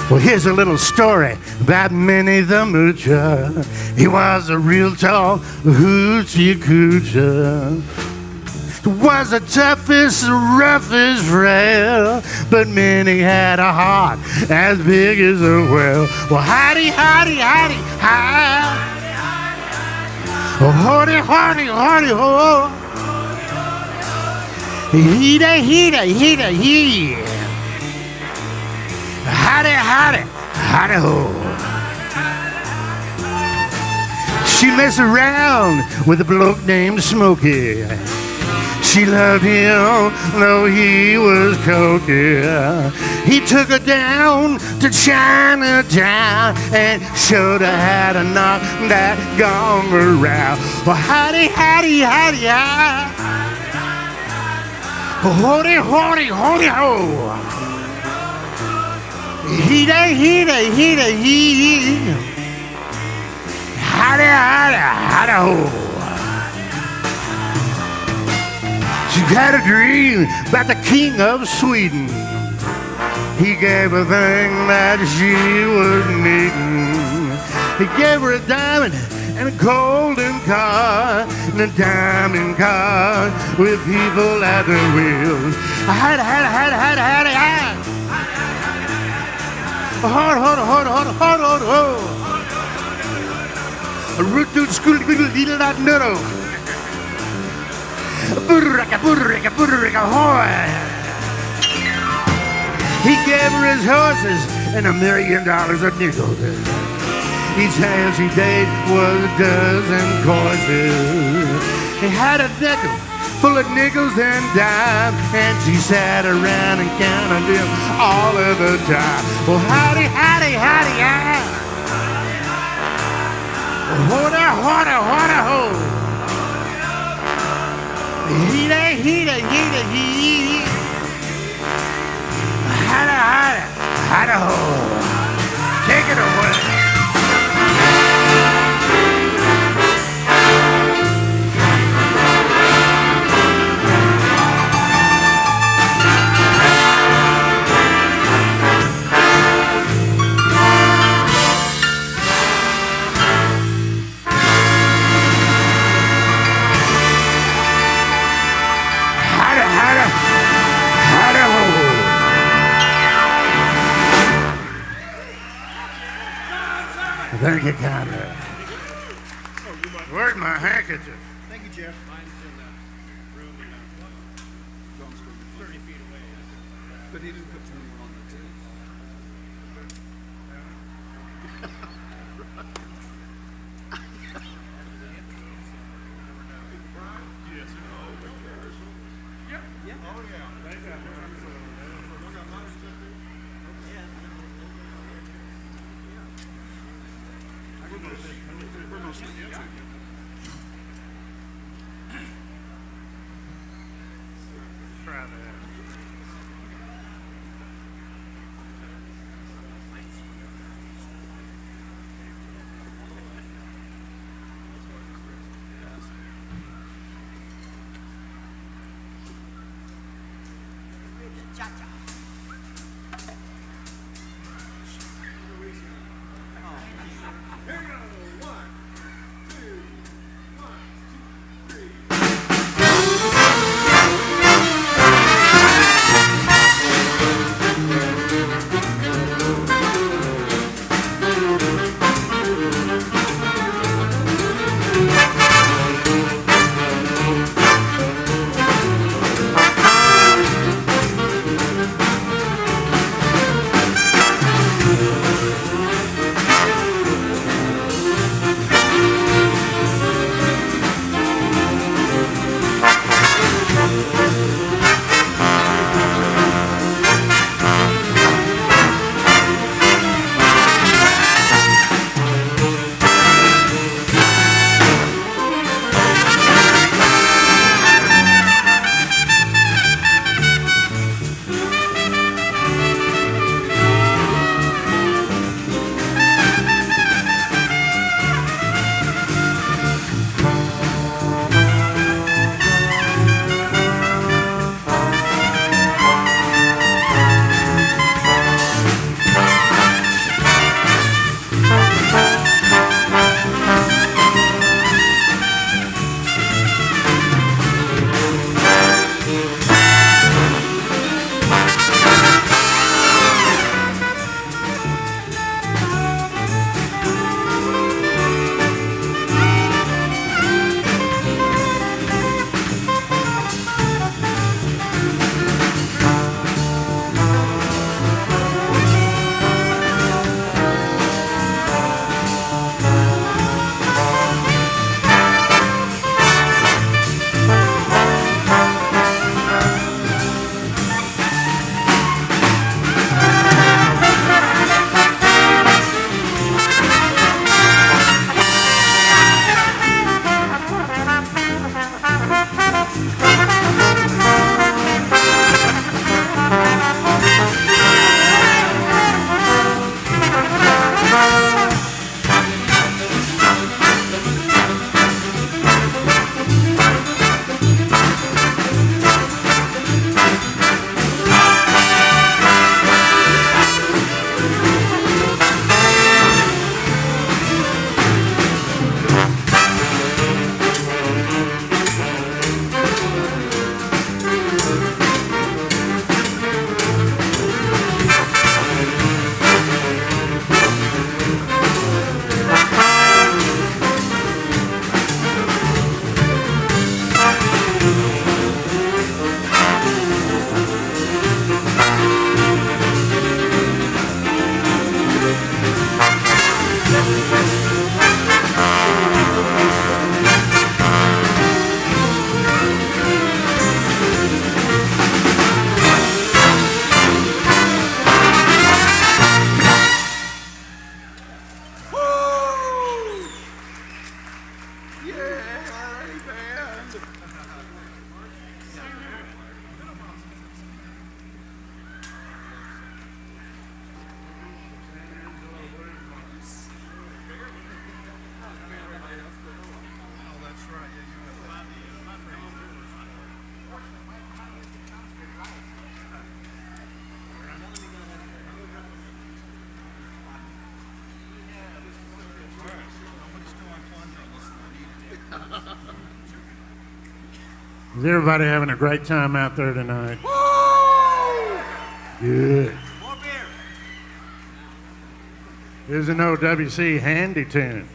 Well, here's a little story about Minnie the Moocher. He was a real tall hoochie coocher. Was the toughest, roughest frail, but Minnie had a heart as big as a whale. Well, howdy, howdy, howdy, hi. Oh, hoity, hoity, hoity, ho. Heeda, heeda, heeda, hee. Howdy, howdy, howdy, ho. She messed around with a bloke named Smokey. She loved him, though he was cokey. He took her down to Chinatown and showed her how to knock that gong around. Well, howdy, howdy, howdy, howdy. Hoity, hoity, hoity, ho. Heeda, heeda, heeda, hee. Howdy, howdy, howdy, ho. She had a dream about the king of Sweden. He gave her a thing that she was needing. He gave her a diamond and a golden car, and a diamond car with people at the wheels. Howdy, howdy, howdy, howdy, howdy, howdy. Hold, hold, hold, hold, hold, hold, hold. Root to school, little that nutto. Burraka, burraka, burraka, hoy. He gave her his horses and $1 million of nickels. Each hand she did was a dozen courses. He had a nickel full of nickels and dimes, and she sat around and counted them all of the time. Well, howdy, howdy, howdy, howdy. Hoda, hoda, hoda, ho. Heeda, heeda, heeda, hee. Howdy, howdy, howdy, ho. Take it away. Thank you, Conrad. Where's my handkerchief? Thank you, Jeff. 30 feet away. But he didn't put 21 on the table. Try that. Is everybody having a great time out there tonight? Good. More beer. Here's an OWC handy tune.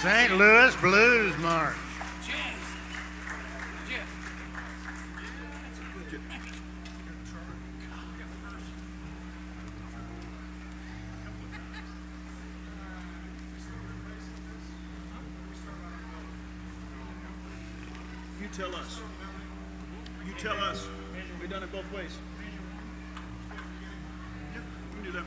St. Louis Blues March. You tell us. You tell us. We've done it both ways. Yeah, we can do that.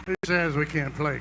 Who says we can't play?